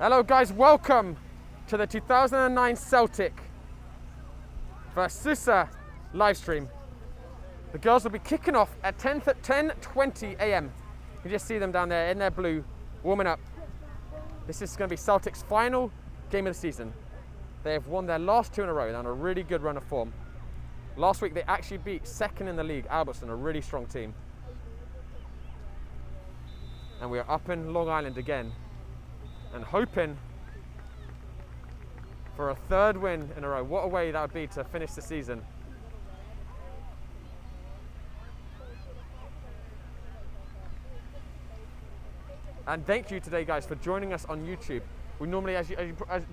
Hello guys, welcome to the 2009 Celtic vs SUSA live stream. The girls will be kicking off at 10:20 a.m. You just see them down there in their blue, warming up. This is going to be Celtic's final game of the season. They have won their last two in a row. They're on a really good run of form. Last week they actually beat second in the league, Albertson, a really strong team. And we are up in Long Island again and hoping for a third win in a row. What a way that would be to finish the season. And thank you today, guys, for joining us on YouTube. We normally, as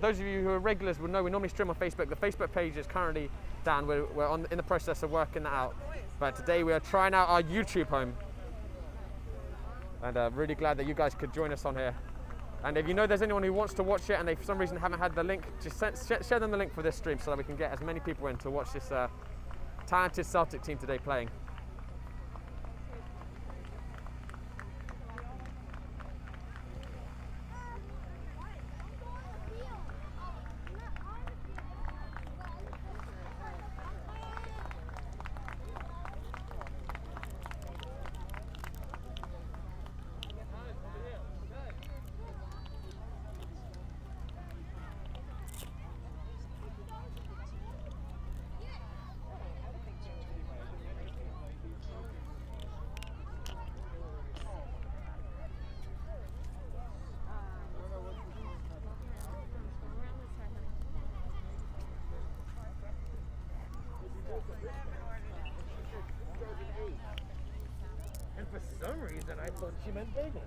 those of you who are regulars will know, we normally stream on Facebook. The Facebook page is currently down. We're in the process of working that out. But today we are trying out our YouTube home. And really glad that you guys could join us on here. And if you know there's anyone who wants to watch it and they for some reason haven't had the link, just share them the link for this stream so that we can get as many people in to watch this talented Celtic team today playing. And for some reason, I thought she meant Vegas.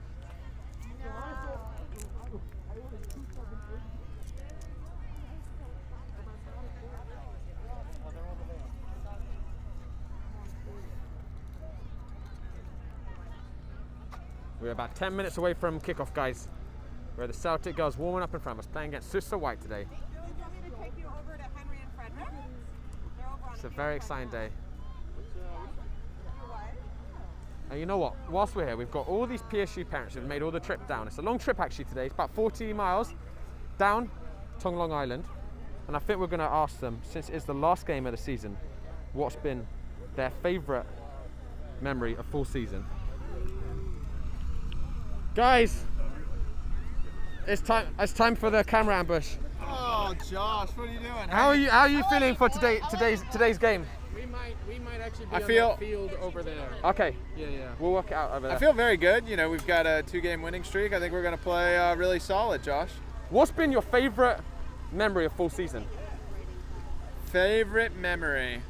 We're about 10 minutes away from kickoff, guys. Where the Celtic girls warming up in front of us, playing against SUSA White today. It's a very exciting day. And you know what? Whilst we're here, we've got all these PSU parents who've made all the trip down. It's a long trip actually today. It's about 40 miles down to Long Island. And I think we're going to ask them, since it's the last game of the season, what's been their favourite memory of full season. Guys, it's time for the camera ambush. Oh, Josh, what are you doing? How are you feeling for today's game? We might actually be I on feel- that field over there. Okay, Yeah. we'll work it out over there. I feel very good. You know, we've got a 2-game winning streak. I think we're going to play really solid, Josh. What's been your favourite memory of full season? Favorite memory?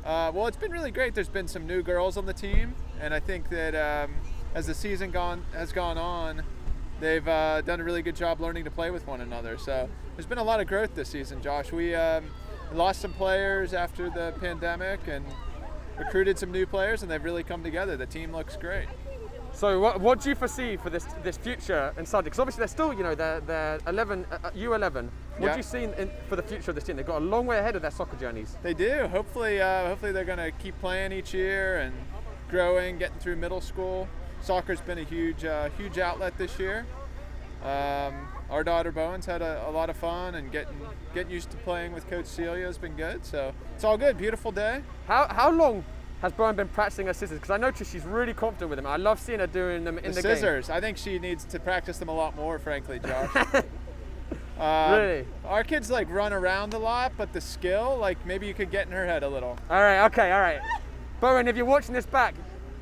Well, it's been really great. There's been some new girls on the team, and I think that as the season has gone on, they've done a really good job learning to play with one another. So there's been a lot of growth this season, Josh. We lost some players after the pandemic and recruited some new players, and they've really come together. The team looks great. So what do you foresee for this future in Celtic? Because obviously they're still, you know, they're 11, U11. What Yeah. do you see for the future of this team? They've got a long way ahead of their soccer journeys. They do. Hopefully they're going to keep playing each year and growing, getting through middle school. Soccer's been a huge outlet this year. Our daughter Bowen's had a lot of fun, and getting used to playing with Coach Celia has been good. So it's all good. Beautiful day. How long has Bowen been practicing her scissors? Because I noticed she's really confident with them. I love seeing her doing them in the game. Scissors. I think she needs to practice them a lot more, frankly, Josh. Really? Our kids like run around a lot, but the skill, like maybe you could get in her head a little. All right. Bowen, if you're watching this back,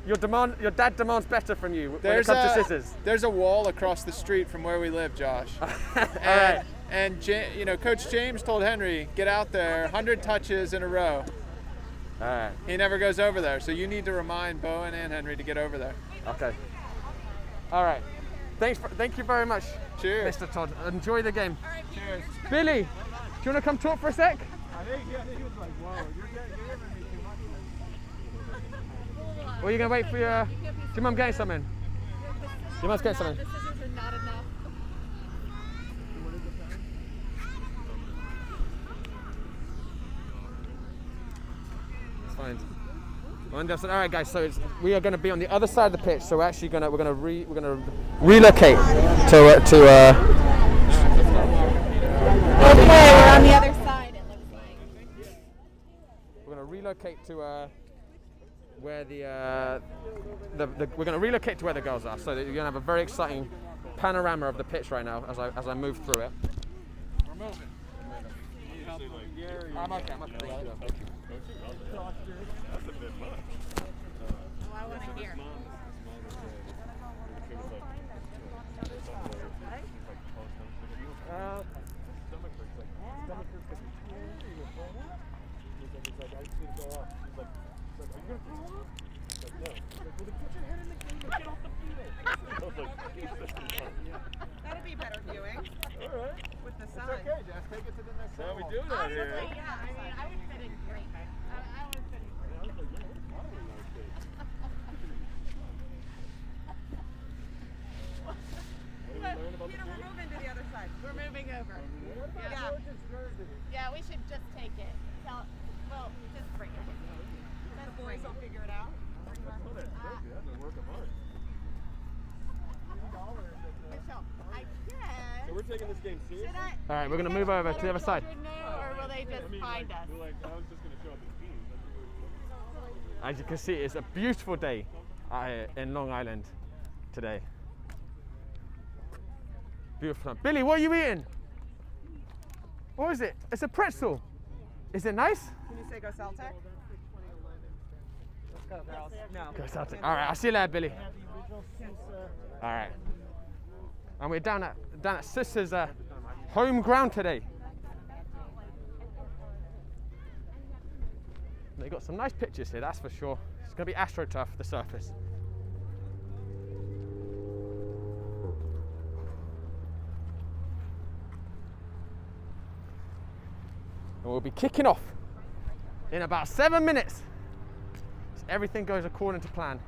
your dad demands better from you when it comes to scissors. There's a wall across the street from where we live, Josh. Alright. And you know, Coach James told Henry, get out there, 100 touches in a row. All right. He never goes over there, so you need to remind Bowen and Henry to get over there. Okay. All right. Thank you very much, Cheers. Mr. Todd. Enjoy the game. Cheers. Billy, do you want to come talk for a sec? I think he was like, whoa, you're giving me too much. Or are you going to wait for your mum getting something? Your mum's getting something. The scissors are not enough. It's fine. All right, guys. So we are going to be on the other side of the pitch. So we're actually going to relocate to relocate to where we're going to relocate to where the girls are, so that you're going to have a very exciting panorama of the pitch right now as I move through it. We're moving. I'm okay. Thank you. That's a bit much. Well, I want to hear. That'll be better viewing. All right. With the sun. It's okay, Jess. Take it to the next How level. we doing out here? Honestly, yeah. I mean, I would fit in great. I would fit in great. Peter, we're moving to the other side. We're moving over. Yeah. Yeah, we should just take it. Well, just bring it. The boys will figure it out. Michelle, I guess. So we're taking this game seriously? Should I? All right, we're going to move over to the other side. Or will they just find us? We're like, I was just going to show up in teams. As you can see, it's a beautiful day out here in Long Island today. Beautiful. Billy, what are you eating? What is it? It's a pretzel. Is it nice? Can you say go Celtic? Let's go, girls. No. Go Celtic. All right, I'll see you later, Billy. All right. And we're down at SUSA's home ground today. They got some nice pictures here, that's for sure. It's going to be AstroTurf, the surface. And we'll be kicking off in about 7 minutes. So everything goes according to plan.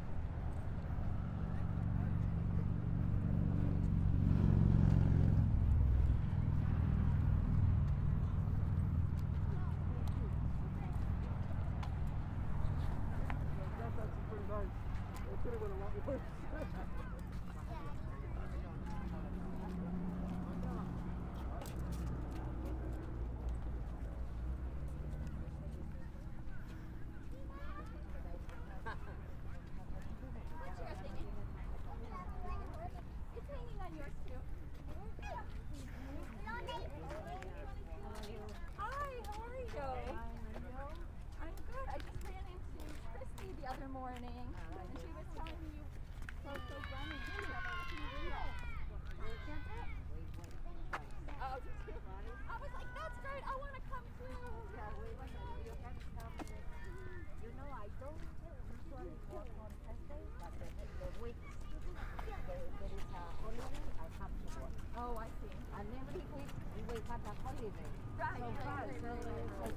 Oh, I see. And every week we have a holiday. Right. So far, so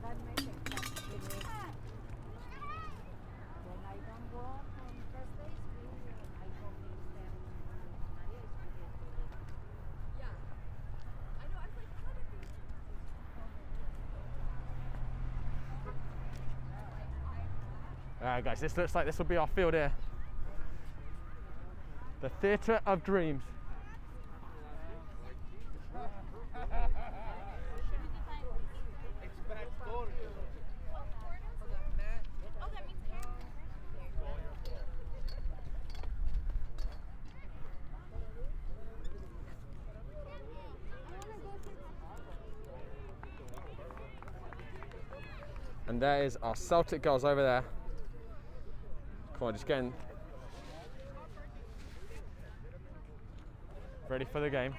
that makes it that it is. When I don't go on Thursdays, I go meet them. Maria is really Yeah. I know, I was like, how did they... All right, guys, this looks like this will be our field here. The Theatre of Dreams. And there is our Celtic girls over there. Come on, just getting ready for the game.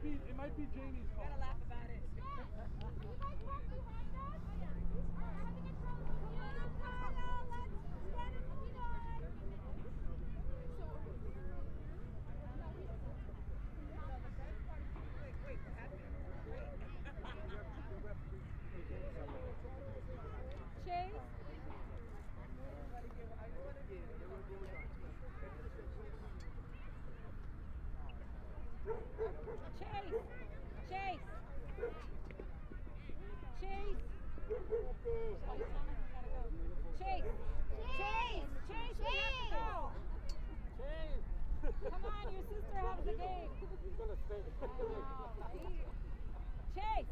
It might be Jamie's call. Gotta laugh about it. Chase! Chase! Chase! Chase! We have to go! Come on, your sister has the game. Chase!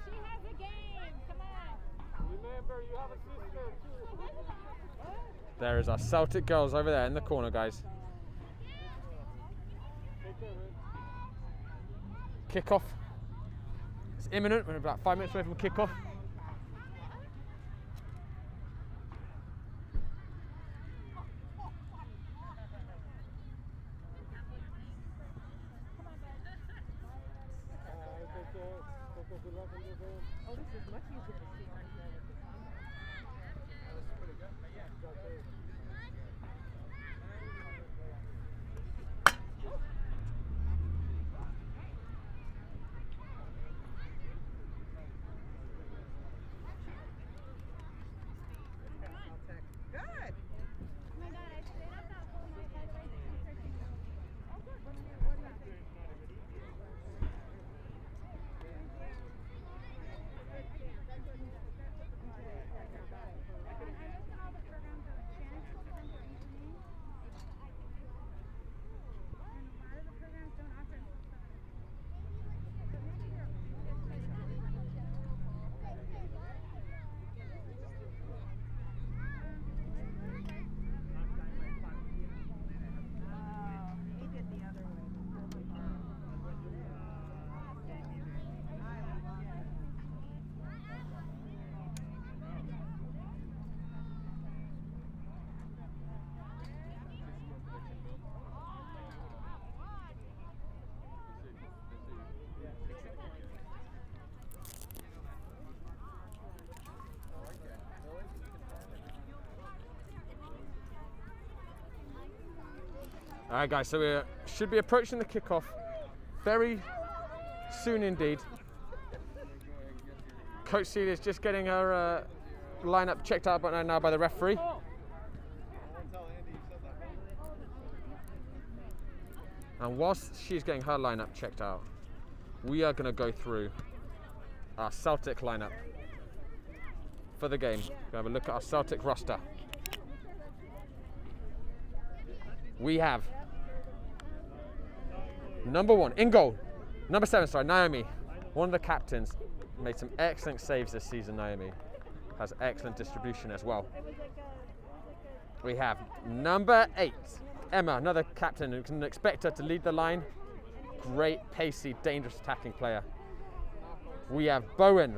She has a game. Come on. Remember, you have a sister too. There is our Celtic girls over there in the corner, guys. Kickoff. It's imminent. We're about 5 minutes away from kickoff. Oh, this is much easier to see on here with the camera. Good. All right, guys, so we should be approaching the kickoff very soon indeed. Coach Celia is just getting her lineup checked out right now by the referee. And whilst she's getting her lineup checked out, we are going to go through our Celtic lineup for the game. We'll have a look at our Celtic roster. We have number 1 in goal, number 7, sorry, Naomi, one of the captains, made some excellent saves this season. Naomi has excellent distribution as well. We have number 8, Emma, another captain who can expect her to lead the line. Great, pacey, dangerous attacking player. We have Bowen,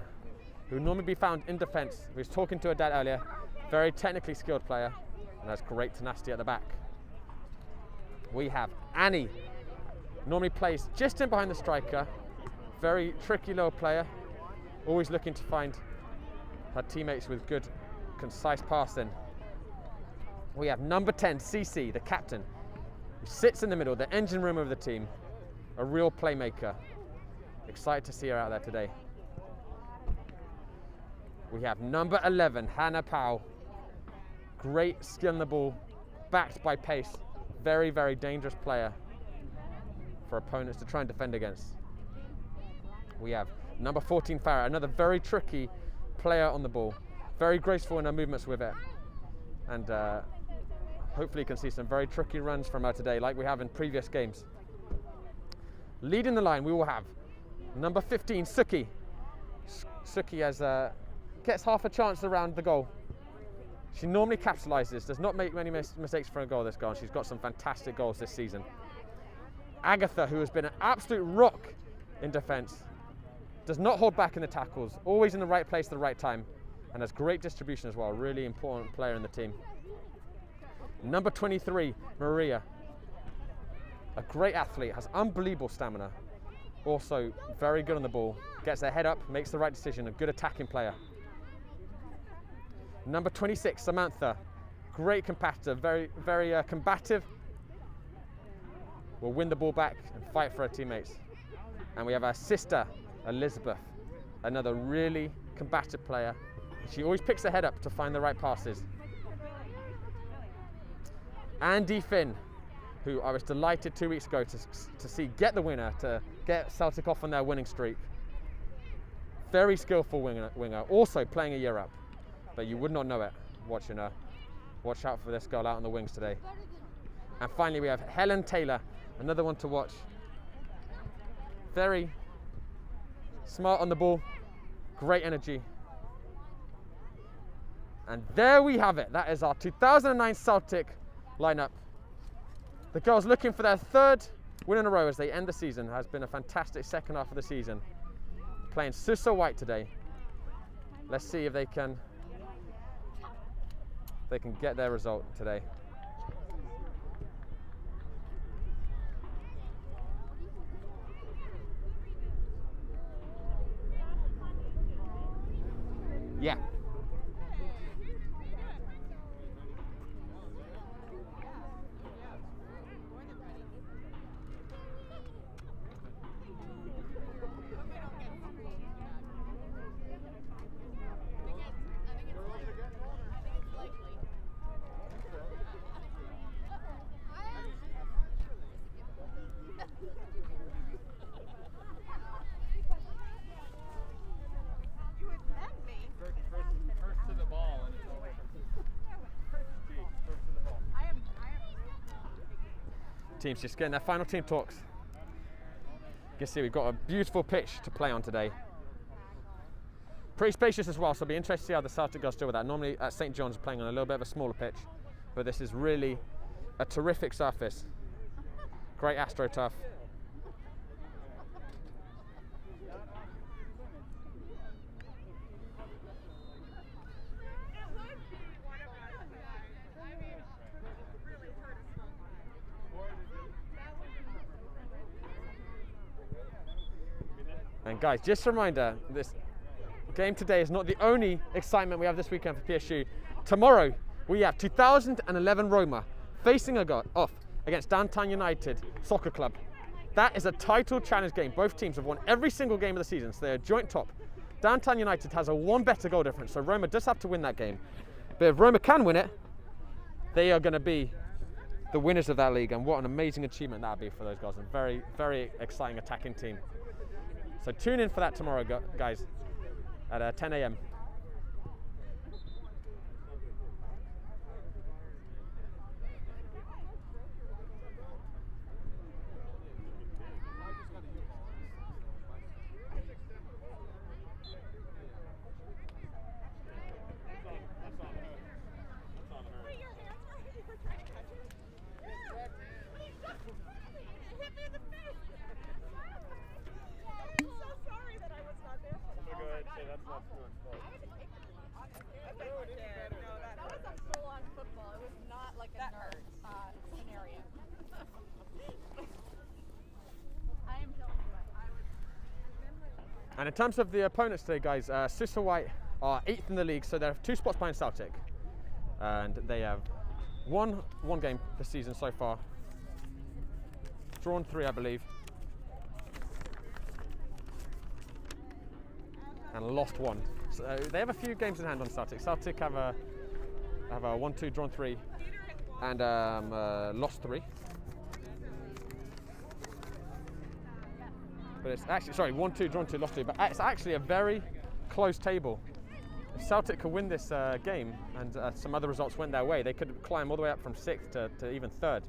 who would normally be found in defence. We was talking to her dad earlier. Very technically skilled player and has great tenacity at the back. We have Annie, normally plays just in behind the striker. Very tricky little player, always looking to find her teammates with good, concise passing. We have number 10, Cece, the captain, who sits in the middle, the engine room of the team, a real playmaker. Excited to see her out there today. We have number 11, Hannah Powell, great skill on the ball, backed by pace. Very, very dangerous player for opponents to try and defend against. We have number 14, Farah, another very tricky player on the ball. Very graceful in her movements with it. And hopefully you can see some very tricky runs from her today, like we have in previous games. Leading the line, we will have number 15, SOOKIE. SOOKIE gets half a chance around the goal. She normally capitalises, does not make many mistakes for a goal, this girl, and she's got some fantastic goals this season. Agatha, who has been an absolute rock in defence, does not hold back in the tackles, always in the right place at the right time, and has great distribution as well, really important player in the team. Number 23, Maria, a great athlete, has unbelievable stamina, also very good on the ball, gets her head up, makes the right decision, a good attacking player. Number 26, Samantha, great competitor, very combative, will win the ball back and fight for her teammates. And we have our sister, Elizabeth, another really combative player. She always picks her head up to find the right passes. ANDIE Finn, who I was delighted 2 weeks ago to see get the winner, to get Celtic off on their winning streak. Very skillful winger, also playing a year up, but you would not know it watching her. Watch out for this girl out on the wings today. And finally we have Helen Taylor, another one to watch. Very smart on the ball, great energy. And there we have it. That is our 2009 Celtic lineup. The girls looking for their third win in a row as they end the season. Has been a fantastic second half of the season. Playing SUSA white today. Let's see if they can get their result today. Yeah. Teams just getting their final team talks. You can see we've got a beautiful pitch to play on today. Pretty spacious as well, so it'll be interesting to see how the Celtic girls deal with that. Normally at St. John's playing on a little bit of a smaller pitch, but this is really a terrific surface. Great AstroTurf. And guys, just a reminder, this game today is not the only excitement we have this weekend for PSU. Tomorrow, we have 2011 Roma facing off against Downtown United Soccer Club. That is a title challenge game. Both teams have won every single game of the season, so they're joint top. Downtown United has a one better goal difference, so Roma does have to win that game. But if Roma can win it, they are going to be the winners of that league, and what an amazing achievement that would be for those guys. A very, very exciting attacking team. So tune in for that tomorrow, guys, at 10 a.m. And in terms of the opponents today, guys, SUSA White are 8th in the league, so they're 2 spots behind Celtic. And they have won one game this season so far, drawn 3, I believe, and lost 1. So they have a few games in hand on Celtic. Celtic have a 1-2, drawn 3, and lost 3. But it's actually, sorry, 1-2, drawn 2, lost 2. But it's actually a very close table. If Celtic could win this game and some other results went their way, they could climb all the way up from 6th to even 3rd.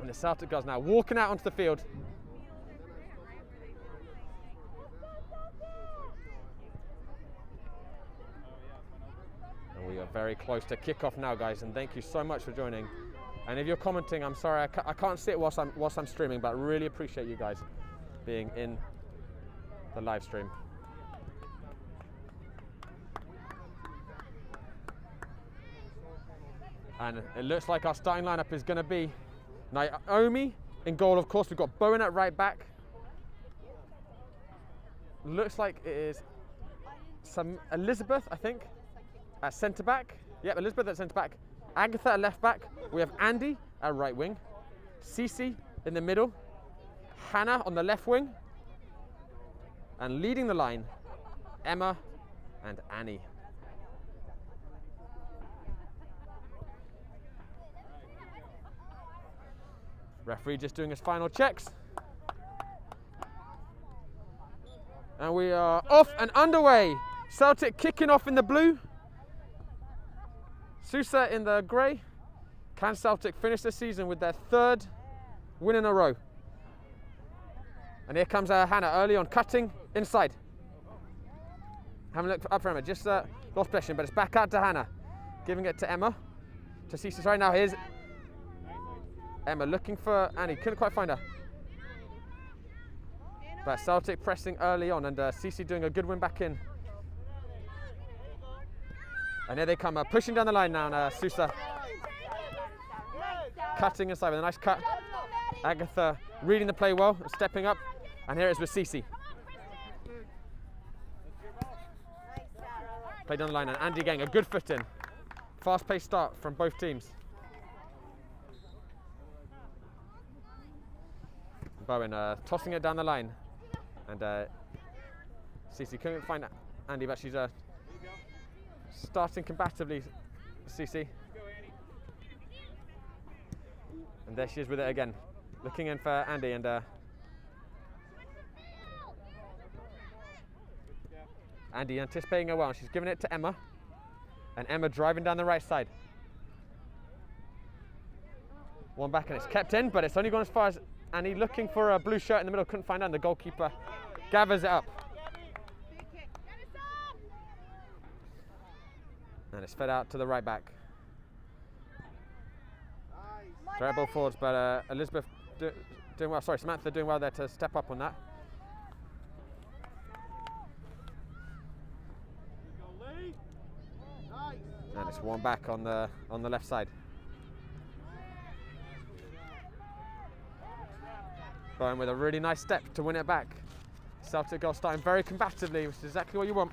And the Celtic girls now walking out onto the field. And we are very close to kickoff now, guys, and thank you so much for joining. And if you're commenting, I'm sorry, I can't see it whilst I'm streaming, but I really appreciate you guys being in the live stream. And it looks like our starting lineup is going to be Naomi in goal, of course. We've got Bowen at right back. Looks like it is Elizabeth, I think, at centre back. Yep, Elizabeth at centre back. Agatha at left back. We have Andie at right wing. Cece in the middle. Hannah on the left wing. And leading the line, Emma and Annie. Referee just doing his final checks. And we are off and underway. Celtic kicking off in the blue. SUSA in the grey. Can Celtic finish the season with their 3rd win in a row? And here comes Hannah early on, cutting inside. Having a look up for Emma, just lost possession, but it's back out to Hannah. Giving it to Emma. To Cece, sorry, now here's Emma looking for Annie, couldn't quite find her. But Celtic pressing early on, and Cece doing a good win back in. And here they come, pushing down the line now, and SUSA cutting inside with a nice cut. Agatha reading the play well, stepping up, and here it is with Cece. Play down the line, and Andy getting a good foot in. Fast-paced start from both teams. Bowen tossing it down the line, and Cece couldn't find Andy, but she's starting combatively, Cece. And there she is with it again, looking in for Andy, and Andy anticipating her well, and she's giving it to Emma, and Emma driving down the right side. One back, and it's kept in, but it's only gone as far as Annie, looking for a blue shirt in the middle, couldn't find her, and the goalkeeper gathers it up. And it's fed out to the right back. Direct ball forwards, but Elizabeth doing well. Sorry, Samantha doing well there to step up on that. And it's one back on the left side. Bowen with a really nice step to win it back. Celtic goal starting very combatively, which is exactly what you want.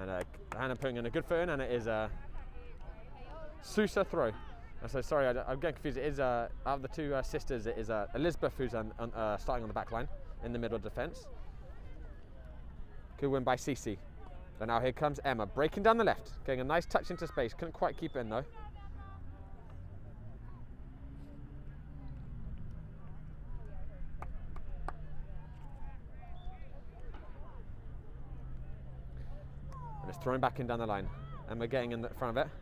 And Hannah putting in a good foot in, and it is a SUSA throw. And so sorry, I'm getting confused. It is out of the two sisters, it is Elizabeth who's starting on the back line in the middle of defence. Good win by Cece. And now here comes Emma, breaking down the left, getting a nice touch into space. Couldn't quite keep it in though. And it's thrown back in down the line. Emma getting in the front of it.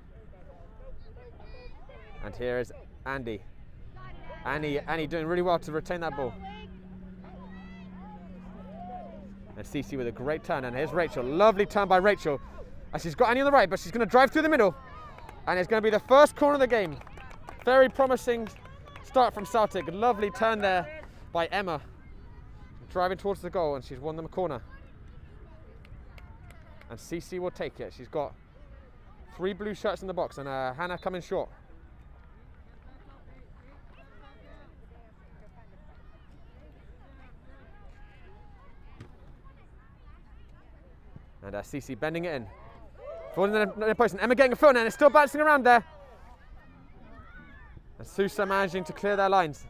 And here is Andy. Annie doing really well to retain that ball. And Cece with a great turn, and here's Rachel. Lovely turn by Rachel. And she's got Annie on the right, but she's going to drive through the middle. And it's going to be the first corner of the game. Very promising start from Celtic. Lovely turn there by Emma. Driving towards the goal, and she's won them a corner. And Cece will take it. She's got 3 blue shirts in the box, and Hannah coming short. And Cece bending it in. Forward in the post, and Emma getting a foot, and it's still bouncing around there. And SUSA managing to clear their lines.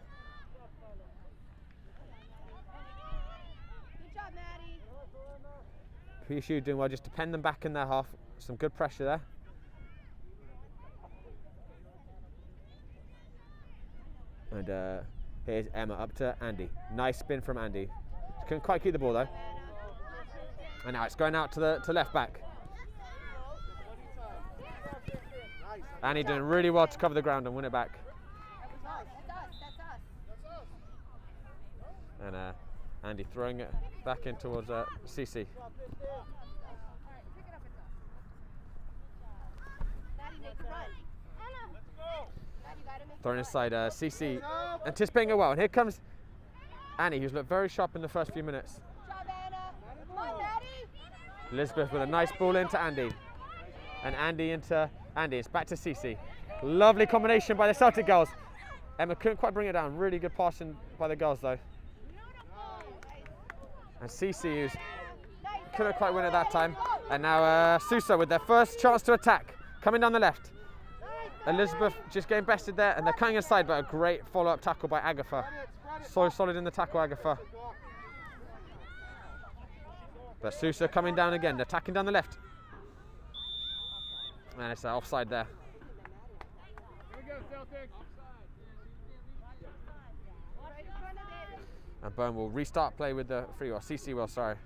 Good job, Maddie. PSU doing well just to pen them back in their half. Some good pressure there. And here's Emma up to Andy. Nice spin from Andy. She couldn't quite keep the ball though. And now it's going out to the left back. Annie doing really well to cover the ground and win it back. That's us. And Andy throwing it back in towards Cece. Maddie, make the run. Anna. Maddie, you gotta make Thrown inside Cece, anticipating it well. And here comes Annie, who's looked very sharp in the first few minutes. Good job, Anna. Come on, Maddie. Elizabeth with a nice ball into Andy. And Andy into Andy. It's back to Cece. Lovely combination by the Celtic girls. Emma couldn't quite bring it down. Really good passing by the girls though. And Cece, who's couldn't quite win at that time. And now SUSA with their first chance to attack. Coming down the left. Elizabeth just getting bested there, and they're cutting inside, but a great follow-up tackle by Agatha. So solid in the tackle, Agatha. But SUSA coming down again, attacking down the left. And it's offside there. Here we go, Celtic. And Bowen will restart play with the free, or CC will, sorry.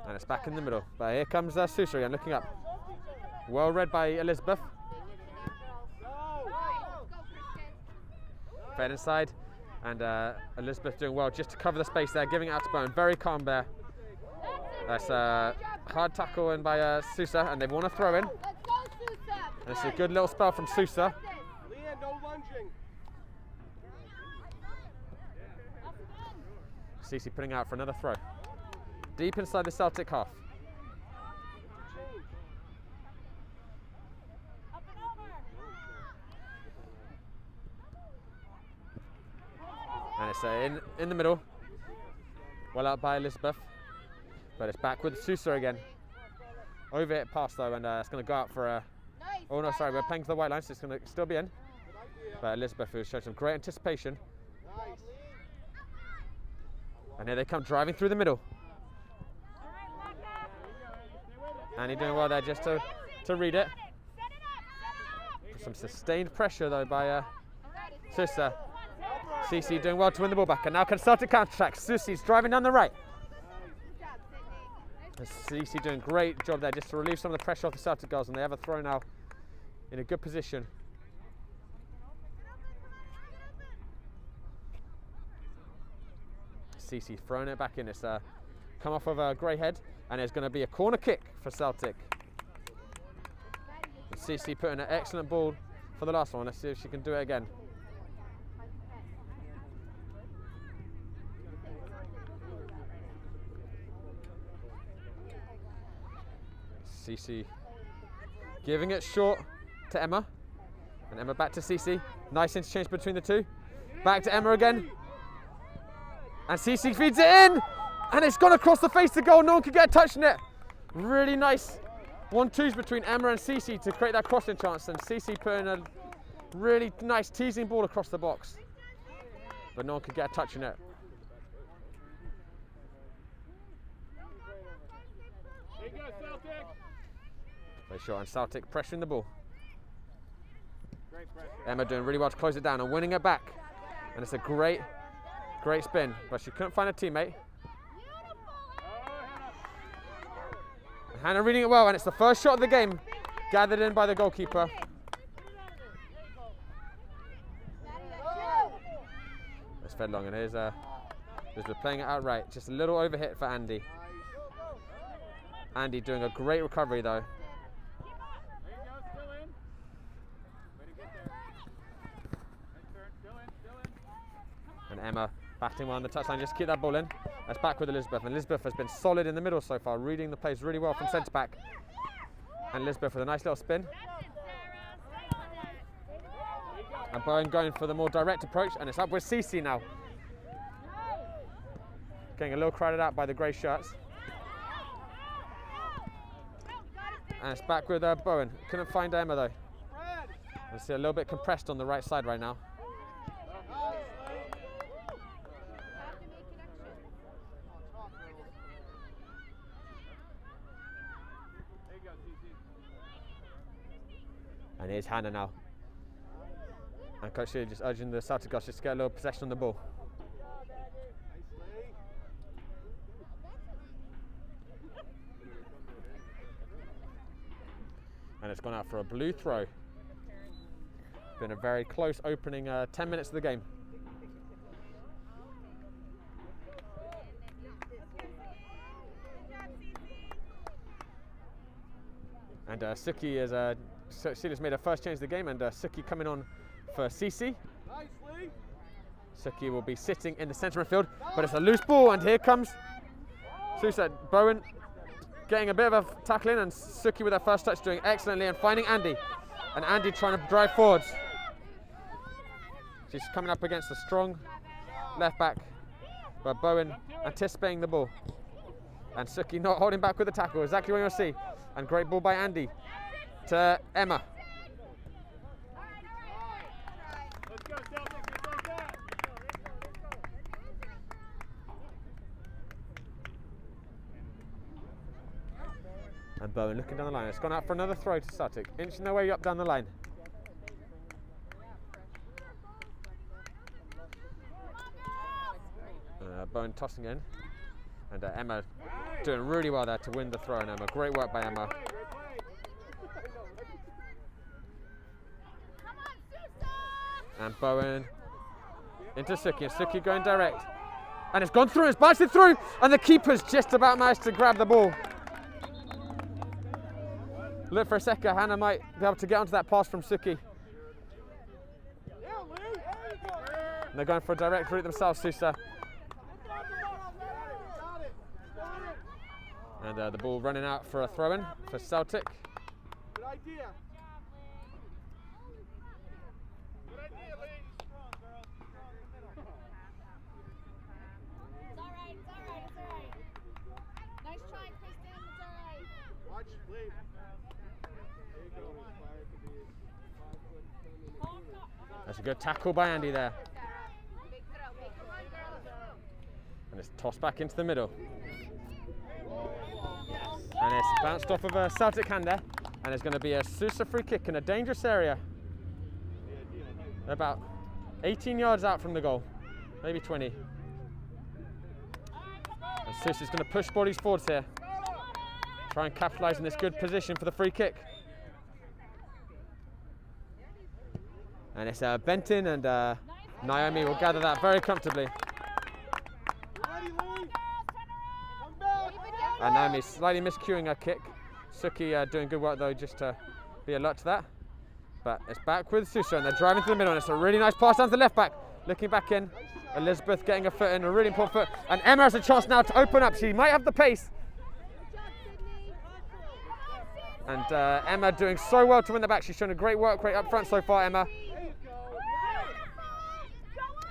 And it's back in the middle. But here comes SUSA again, looking up. Well read by Elizabeth. Fed inside. And Elizabeth doing well just to cover the space there, giving it out to Bowen. Very calm there. That's a hard tackle in by SUSA, and they want to throw in. Let's go, SUSA. And it's a good little spell from SUSA. Leanne, no lunging. CC putting out for another throw. Deep inside the Celtic half. And it's in the middle. Well out by Elizabeth. But it's back with SUSA again. Over it past though, and it's going to go out for a... Oh no, sorry, we're playing to the white line, so it's going to still be in. But Elizabeth has showed some great anticipation. And here they come driving through the middle. And he's doing well there just to read it. Some sustained pressure though by SUSA. CC doing well to win the ball back. And now can Celtic counter-attack. SUSA's driving down the right. CC doing a great job there just to relieve some of the pressure off the Celtic girls, and they have a throw now in a good position. CC throwing it back in. It's come off of a grey head, and it's going to be a corner kick for Celtic. And CC putting an excellent ball for the last one. Let's see if she can do it again. CC giving it short to Emma, and Emma back to CC. Nice interchange between the two. Back to Emma again, and CC feeds it in, and it's gone across the face of the goal. No one could get a touch in it. Really nice 1-2s between Emma and CC to create that crossing chance, and CC putting a really nice teasing ball across the box, but no one could get a touch in it. There you go, Celtic. Very short, and Celtic pressuring the ball. Great pressure. Emma doing really well to close it down and winning it back. And it's a great spin, but she couldn't find a teammate. And Hannah reading it well, and it's the first shot of the game, gathered in by the goalkeeper. It's fed long, and here's playing it outright. Just a little overhit for Andy. Andy doing a great recovery though. There you go, still in. Way to get there. Nice turn, still in. And Emma batting well on the touchline, just keep that ball in. That's back with Elizabeth, and Elizabeth has been solid in the middle so far, reading the plays really well from centre back. And Elizabeth with a nice little spin. And Bowen going for the more direct approach, and it's up with CC now. Getting a little crowded out by the grey shirts. And it's back with Bowen. Couldn't find Emma though. You see a little bit compressed on the right side right now. And here's Hannah now. And Coach Shealy just urging the Celtic girls just to get a little possession on the ball. And it's gone out for a blue throw. Been a very close opening 10 minutes of the game. And SOOKIE is Sheila's made her first change of the game, and SOOKIE coming on for CC. Nicely. SOOKIE will be sitting in the centre of the field, but it's a loose ball, and here comes SUSA. Bowen getting a bit of a tackle in, and SOOKIE with her first touch doing excellently and finding Andy. And Andy trying to drive forwards. She's coming up against a strong left back, but Bowen anticipating the ball. And SOOKIE not holding back with the tackle, exactly what you'll see. And great ball by Andy to Emma. Let's go, Celtic, just like that. And Bowen looking down the line. It's gone out for another throw to Celtic, inching their way up down the line. Bowen tossing in. And Emma doing really well there to win the throw. And Emma, great work by Emma. And Bowen into SOOKIE, and SOOKIE going direct. And it's gone through, it's bounced it through, and the keeper's just about managed to grab the ball. Look for a second, Hannah might be able to get onto that pass from SOOKIE. And they're going for a direct route themselves, SUSA. And the ball running out for a throw-in for Celtic. Good idea. Good idea, Lee. Strong, girl. Strong in the middle. It's all right, it's all right, it's all right. Nice try, Kristen, it's all right. Watch, Lee. That's a good tackle by Andy there. And it's tossed back into the middle. And it's bounced off of a Celtic hand there. And it's going to be a SUSA free kick in a dangerous area. They're about 18 yards out from the goal, maybe 20. And SUSA's going to push bodies forwards here. Try and capitalise in this good position for the free kick. And it's Benton and Naomi will gather that very comfortably. And Naomi slightly miscuing her kick. SOOKIE doing good work though, just to be alert to that. But it's back with SUSA and they're driving to the middle and it's a really nice pass down to the left back. Looking back in, Elizabeth getting a foot in, a really important foot. And Emma has a chance now to open up. She might have the pace. And Emma doing so well to win the back. She's shown a great work rate up front so far, Emma.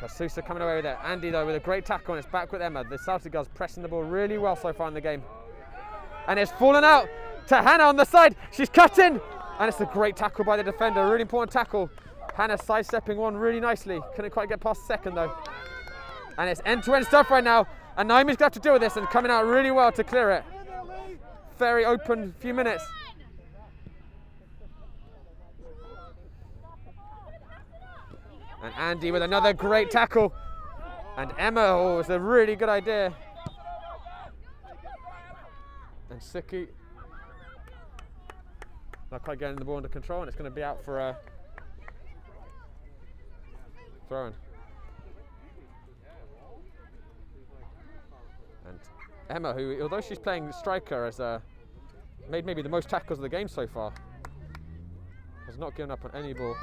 SUSA coming away with it. Andy though with a great tackle and it's back with Emma. The Celtic girls pressing the ball really well so far in the game. And it's fallen out to Hannah on the side. She's cut in. And it's a great tackle by the defender. A really important tackle. Hannah sidestepping one really nicely. Couldn't quite get past the second though. And it's end-to-end stuff right now. And Naomi's got to deal with this and coming out really well to clear it. Very open few minutes. And Andy with another great tackle. And Emma, oh, it's a really good idea. And SOOKIE not quite getting the ball under control, and it's going to be out for a throw-in. And Emma, who, although she's playing striker, has made maybe the most tackles of the game so far, has not given up on any ball.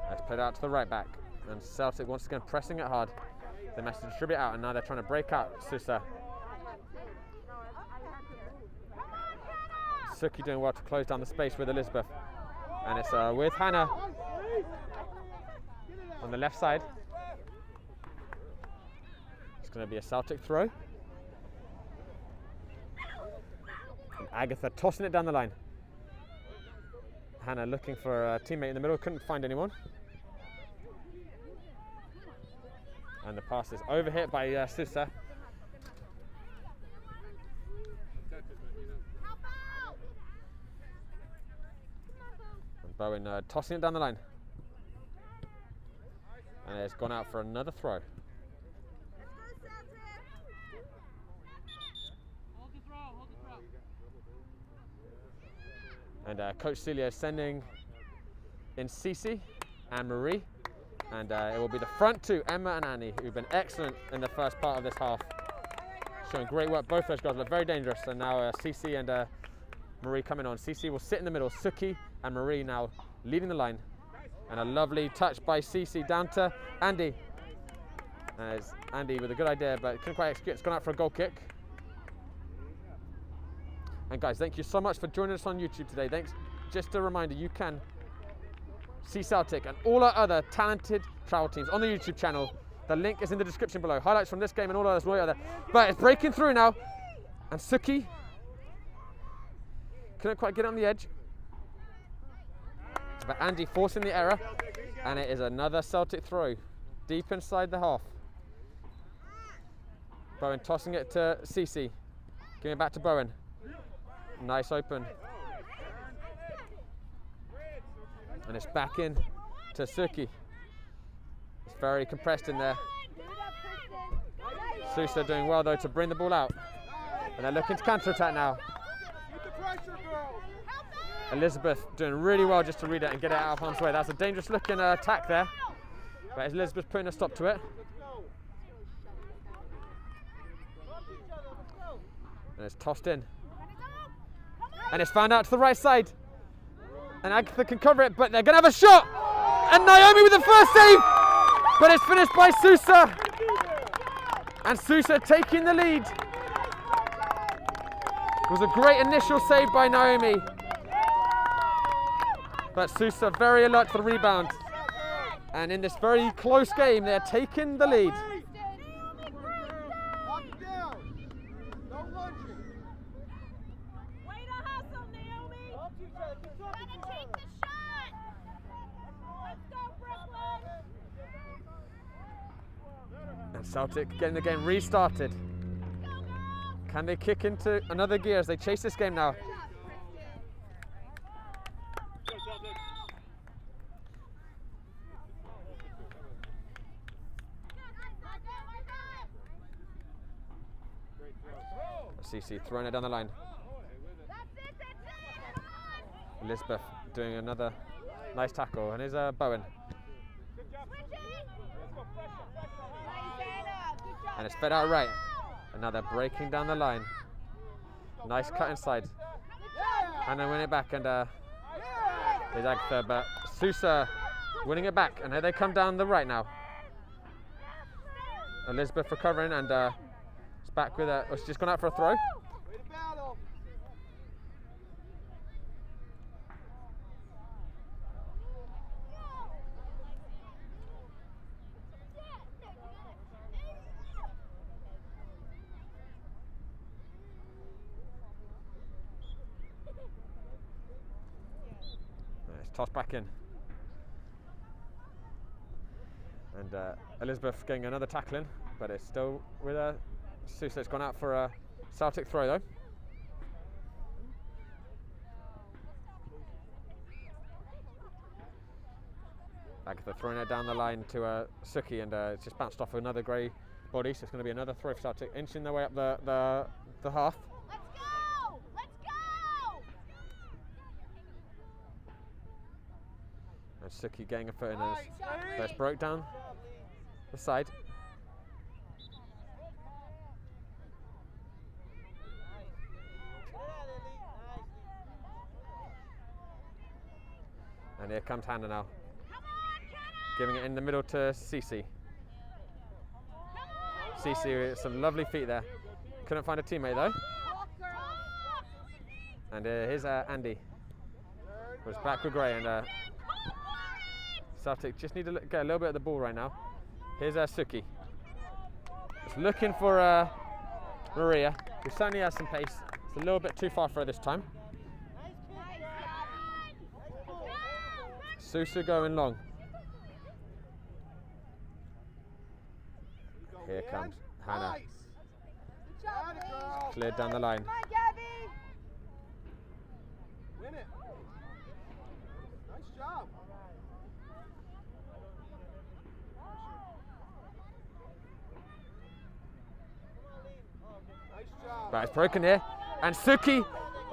That's played out to the right back, and Celtic once again pressing it hard. They managed to distribute out, and now they're trying to break out SUSA. SOOKIE doing well to close down the space with Elizabeth, and it's with Hannah on the left side. It's going to be a Celtic throw. And Agatha tossing it down the line. Hannah looking for a teammate in the middle, couldn't find anyone. And the pass is overhit by SUSA. And Bowen tossing it down the line. And it's gone out for another throw. And Coach Celia is sending in Cece and Marie. And it will be the front two, Emma and Annie, who've been excellent in the first part of this half. Showing great work. Both those girls look very dangerous. And now Cece and Marie coming on. Cece will sit in the middle. SOOKIE and Marie now leading the line. And a lovely touch by Cece down to Andy. As Andy with a good idea, but couldn't quite execute. It's gone out for a goal kick. And guys, thank you so much for joining us on YouTube today. Thanks. Just a reminder, you can see Celtic and all our other talented travel teams on the YouTube channel. The link is in the description below. Highlights from this game and all others will be there. But it's breaking through now. And SOOKIE couldn't quite get on the edge. But Andy forcing the error. And it is another Celtic throw deep inside the half. Bowen tossing it to Cece. Giving it back to Bowen. Nice open. And it's back in to SOOKIE. It's very compressed in there. SUSA doing well though to bring the ball out. And they're looking to counter-attack now. Elizabeth doing really well just to read it and get it out of harm's way. That's a dangerous looking attack there. But Elizabeth putting a stop to it. And it's tossed in. And it's found out to the right side. And Agatha can cover it, but they're going to have a shot. And Naomi with the first save. But it's finished by SUSA. And SUSA taking the lead. It was a great initial save by Naomi. But SUSA very alert for the rebound. And in this very close game, they're taking the lead. And Celtic getting the game restarted. Can they kick into another gear as they chase this game now? Cece throwing it down the line. Elizabeth doing another nice tackle, and here's Bowen. And it's fed out right. And now they're breaking down the line. Nice cut inside. And then win it back, and there's Agatha, but SUSA winning it back, and here they come down the right now. Elizabeth recovering, and it's back with a, she's just gone out for a throw. Toss back in. And Elizabeth getting another tackling, but it's still with SUSA. It's gone out for a Celtic throw though. Agatha throwing it down the line to SOOKIE, and it's just bounced off another grey body, so it's going to be another throw for Celtic, inching their way up the half. And SOOKIE getting a foot in as first broke down the side. And here comes Hannah now. Giving it in the middle to Cece. Cece with some lovely feet there. Couldn't find a teammate though. And here's Andy. Was back with Gray, and Celtic just need to get a little bit of the ball right now. Here's SOOKIE. Just looking for Maria, who certainly has some pace. It's a little bit too far for her this time. SUSA going long. Here comes Hannah. Cleared down the line. Win it. Nice job. But it's broken here. And SOOKIE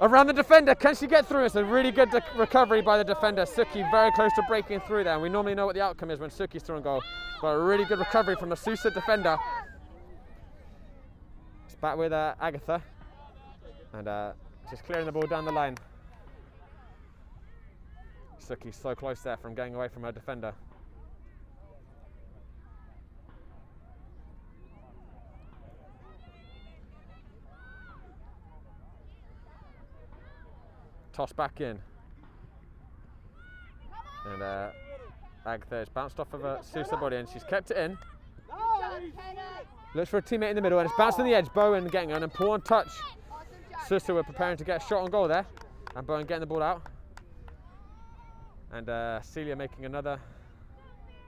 around the defender. Can she get through? It's a really good recovery by the defender. SOOKIE very close to breaking through there. And we normally know what the outcome is when SOOKIE's through and goal. But a really good recovery from the SUSA defender. It's back with Agatha. And just clearing the ball down the line. SOOKIE so close there from getting away from her defender. Toss back in. And Agatha is bounced off of a SUSA body and she's kept it in. Looks for a teammate in the middle and it's bounced on the edge. Bowen getting an important touch. SUSA were preparing to get a shot on goal there. And Bowen getting the ball out. And Celia making another,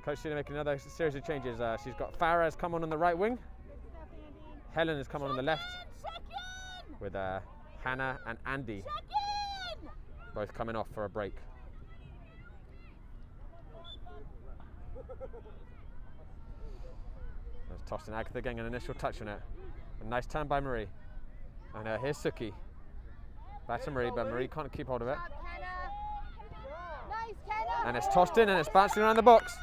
Coach Celia making another series of changes. She's got Farah's come on the right wing. Helen has come on the left. With Hannah and Andy both coming off for a break. There's tossing Agatha getting an initial touch on it. A nice turn by Marie. And here's SOOKIE. Back to Marie, but Marie can't keep hold of it. And it's tossed in and it's bouncing around the box.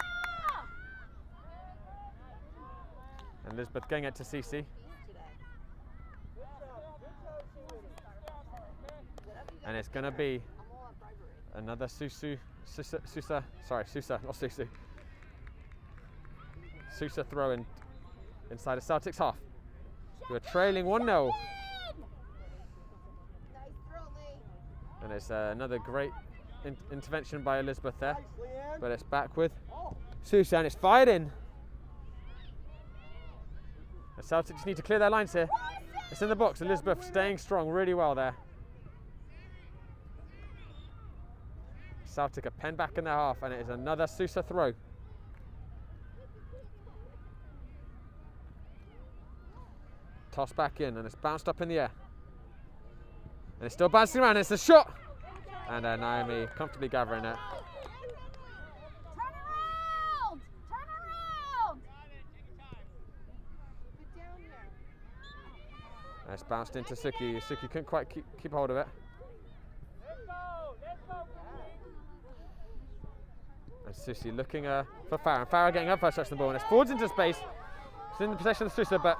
And Elizabeth getting it to Cece. And it's going to be another SUSA, not Susu. SUSA throw in inside of Celtic's half. We're trailing 1-0. And it's another great intervention by Elizabeth there. But it's back with SUSA and it's fired in. The Celtics just need to clear their lines here. It's in the box. Elizabeth staying strong really well there. Celtic are penned back in their half and it is another SUSA throw. Toss back in and it's bounced up in the air. And it's still bouncing around, it's a shot! And Naomi comfortably gathering it. Turn around! Turn around! Get down here. And it's bounced into SOOKIE. SOOKIE couldn't quite keep hold of it. And SUSA looking for Farah. And Farah getting up first touch the ball and it's forwards into space. It's in the possession of SUSA, but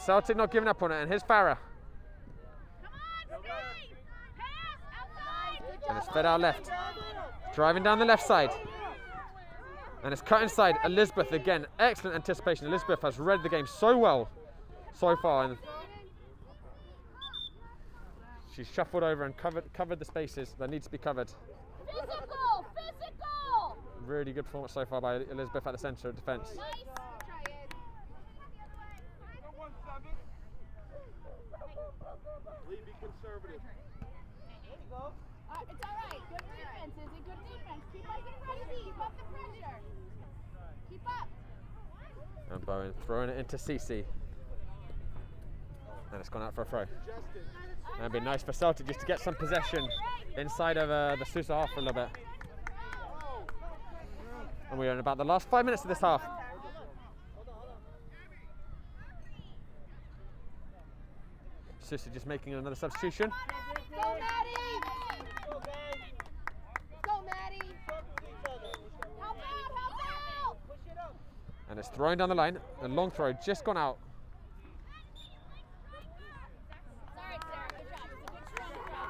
Celtic not giving up on it. And here's Farah. And it's fed out left. Driving down the left side. And it's cut inside. Elizabeth again. Excellent anticipation. Elizabeth has read the game so well so far. And she's shuffled over and covered the spaces that need to be covered. Physical! Physical! Really good performance so far by Elizabeth at the centre of defence. Nice. Try it. Lee, be conservative. It's all right. Good defense, Izzy. Good defense. Keep up the pressure. Keep up the pressure. Keep up. And Bowen throwing it into Cece. And it's gone out for a throw. And it'd be nice for Celtic just to get some possession inside of the SUSA half for a little bit. And we're in about the last 5 minutes of this half. SUSA just making another substitution. Go, Maddie! Go, Maddie! Help out! And it's thrown down the line. A long throw just gone out. Sorry, Sarah. Good job. It's a good strong throw.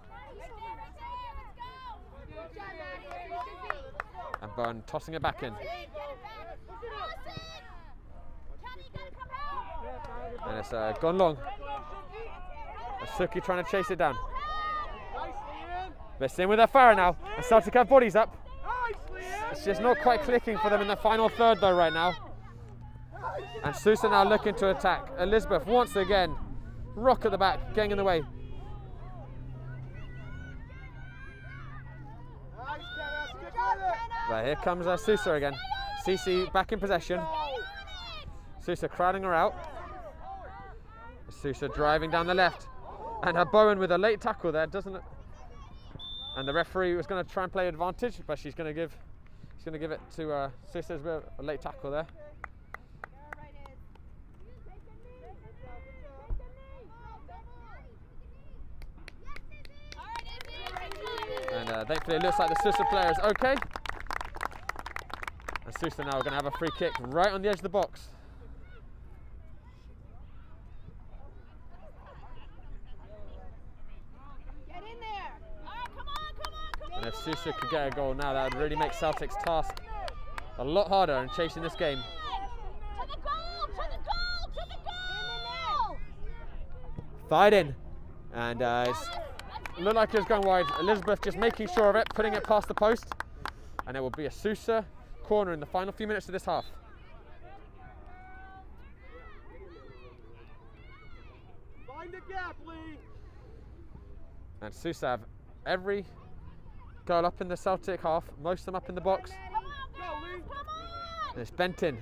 Right there. Let's go. Good job, Maddie. Where you should be. And Bowen tossing it back in. Get it back. Cross it. Kenny, you gotta come out. And it's gone long. And SOOKIE trying to chase it down. But it's in with their Farah now. And Celtic have bodies up. It's just not quite clicking for them in the final third though right now. And SUSA now looking to attack. Elizabeth once again. Rock at the back, getting in the way. But here comes SUSA again. Cece back in possession. SUSA crowding her out. SUSA driving down the left. And her Bowen with a late tackle there, doesn't it? And the referee was going to try and play advantage, but she's going to give it to SUSA with a late tackle there. And thankfully it looks like the SUSA player is okay. And SUSA now are going to have a free kick right on the edge of the box. Get in there. if SUSA could get a goal now, that would really make Celtic's task a lot harder in chasing this game. To the goal! To the goal! To the goal! Fighting, and it looked like it was going wide. Elizabeth just making sure of it, putting it past the post, and it will be a SUSA corner in the final few minutes of this half. Find the gap, Lee. And SUSA have every goal up in the Celtic half, most of them up in the box. And it's bent in.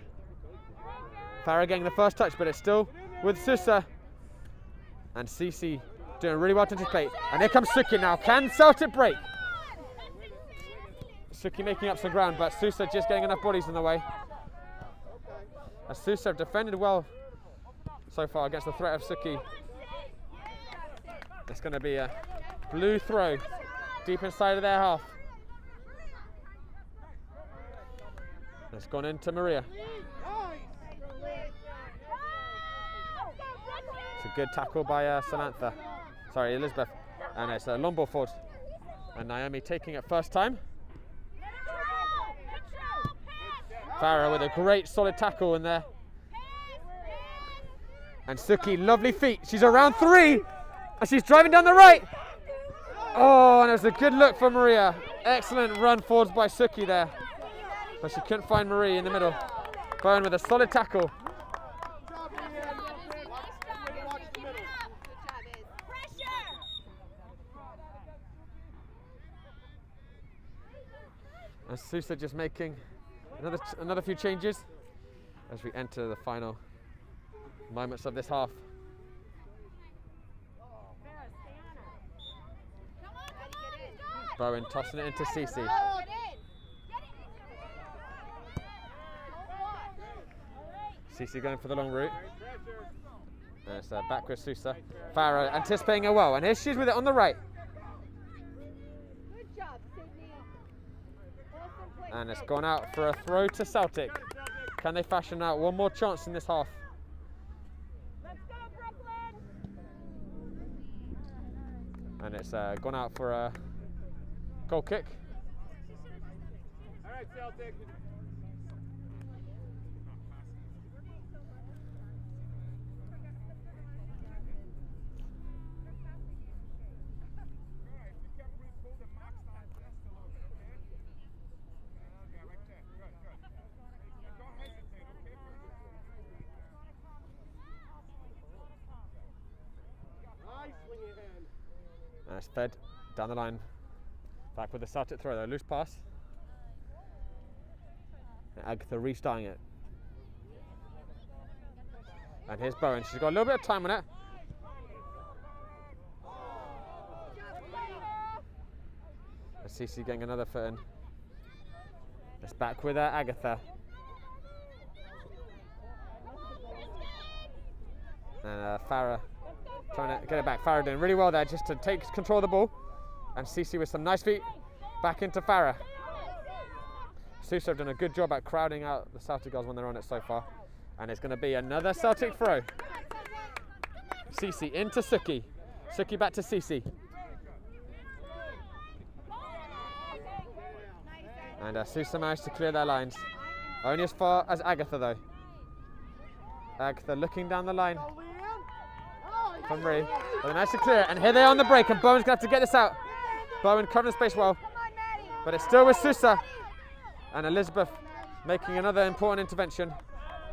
Farah getting the first touch, but it's still with SUSA. And Cece doing really well to anticipate. And here comes SOOKIE now. Can Celtic break? SOOKIE making up some ground, but SUSA just getting enough bodies in the way. And SUSA have defended well so far against the threat of SOOKIE. It's going to be a blue throw deep inside of their half. It's gone into Maria. It's a good tackle by Samantha. Sorry, Elizabeth. And it's a long ball forward. And Naomi taking it first time. Farah with a great solid tackle in there. And SOOKIE, lovely feet. She's around 3. And she's driving down the right. Oh, and it was a good look for Maria. Excellent run forwards by SOOKIE there. But she couldn't find Marie in the middle. Bowen with a solid tackle. And SUSA just making another few changes as we enter the final moments of this half. Bowen tossing it into Cece. Cece going for the long route. And it's back with SUSA. Farah anticipating her well, and here she is with it on the right. Good job, Sydney. Awesome play. And it's gone out for a throw to Celtic. Can they fashion out one more chance in this half? Let's go, Brooklyn! And it's gone out for a goal kick. All right, Celtic. And it's fed down the line. Back with the Celtic throw though, loose pass. And Agatha restarting it. And here's Bowen, she's got a little bit of time on it. And Cece getting another foot in. It's back with Agatha. And Farah trying to get it back. Farah doing really well there just to take control of the ball. And Cece with some nice feet back into Farah. SUSA have done a good job at crowding out the Celtic girls when they're on it so far. And it's going to be another Celtic throw. Cece into SOOKIE. SOOKIE back to Cece. And SUSA managed to clear their lines. Only as far as Agatha though. Agatha looking down the line from Marie. But they managed to clear it. And here they are on the break. And Bowen's going to have to get this out. Bowen covering the space well. But it's still with SUSA. And Elizabeth making another important intervention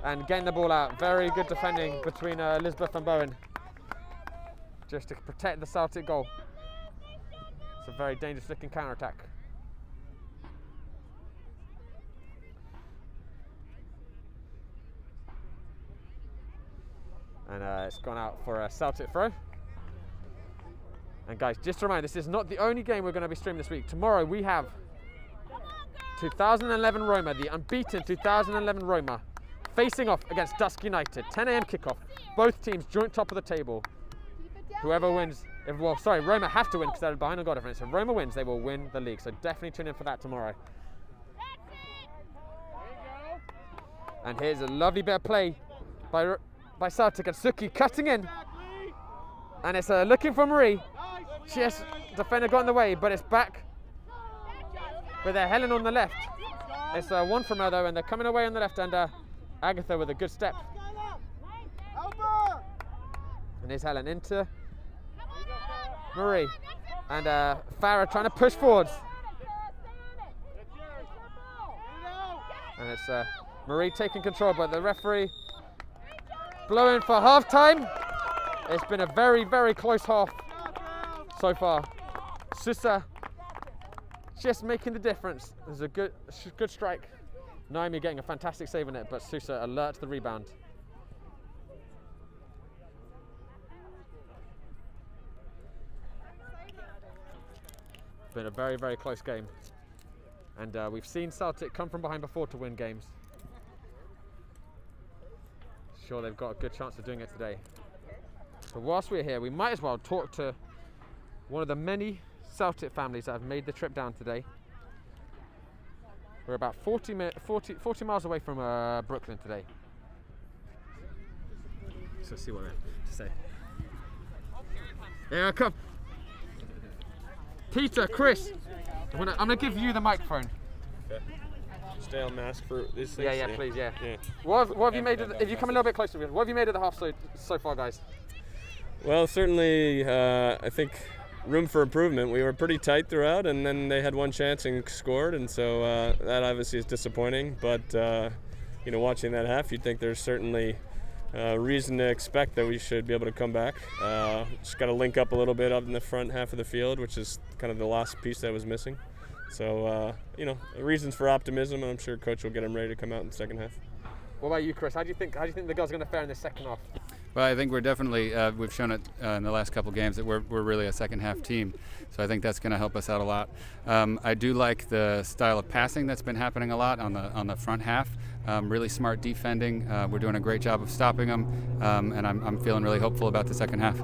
and getting the ball out. Very good defending between Elizabeth and Bowen. Just to protect the Celtic goal. It's a very dangerous looking counter-attack. And it's gone out for a Celtic throw. And guys, just a reminder, this is not the only game we're going to be streaming this week. Tomorrow we have 2011 Roma, the unbeaten 2011 Roma, facing off against Dusk United. 10 AM kickoff. Both teams joint top of the table. Whoever wins, Roma have to win because they're behind on goal difference. If Roma wins, they will win the league. So definitely tune in for that tomorrow. And here's a lovely bit of play by Celtic, and SOOKIE cutting in. And it's looking for Marie. She has defender got in the way, but it's back with Helen on the left. It's one from her though, and they're coming away on the left, and Agatha with a good step. And here's Helen into Marie. And Farah trying to push forwards. And it's Marie taking control, but the referee blowing for half time. It's been a very, very close half so far. SUSA just making the difference. There's a good strike. Naomi getting a fantastic save on it, but SUSA alert to the rebound. Been a very, very close game. And we've seen Celtic come from behind before to win games. Sure, they've got a good chance of doing it today. So whilst we're here, we might as well talk to one of the many Celtic families that have made the trip down today. We're about 40 miles away from Brooklyn today. So see what they have to say. Here I come. Peter, Chris, I'm gonna give you the microphone. Okay. Stay on mask for these things? Yeah, please, yeah. What have you made of if you come a little bit closer, what have you made of the half so far, guys? Well, certainly, I think room for improvement. We were pretty tight throughout, and then they had one chance and scored, and so that obviously is disappointing. But watching that half, you'd think there's certainly reason to expect that we should be able to come back. Just got to link up a little bit up in the front half of the field, which is kind of the last piece that was missing. So, reasons for optimism, and I'm sure Coach will get them ready to come out in the second half. What about you, Chris? How do you think the girls are going to fare in the second half? Well, I think we're definitely, we've shown it in the last couple games that we're really a second half team. So I think that's going to help us out a lot. I do like the style of passing that's been happening a lot on the front half. Really smart defending. We're doing a great job of stopping them, and I'm feeling really hopeful about the second half.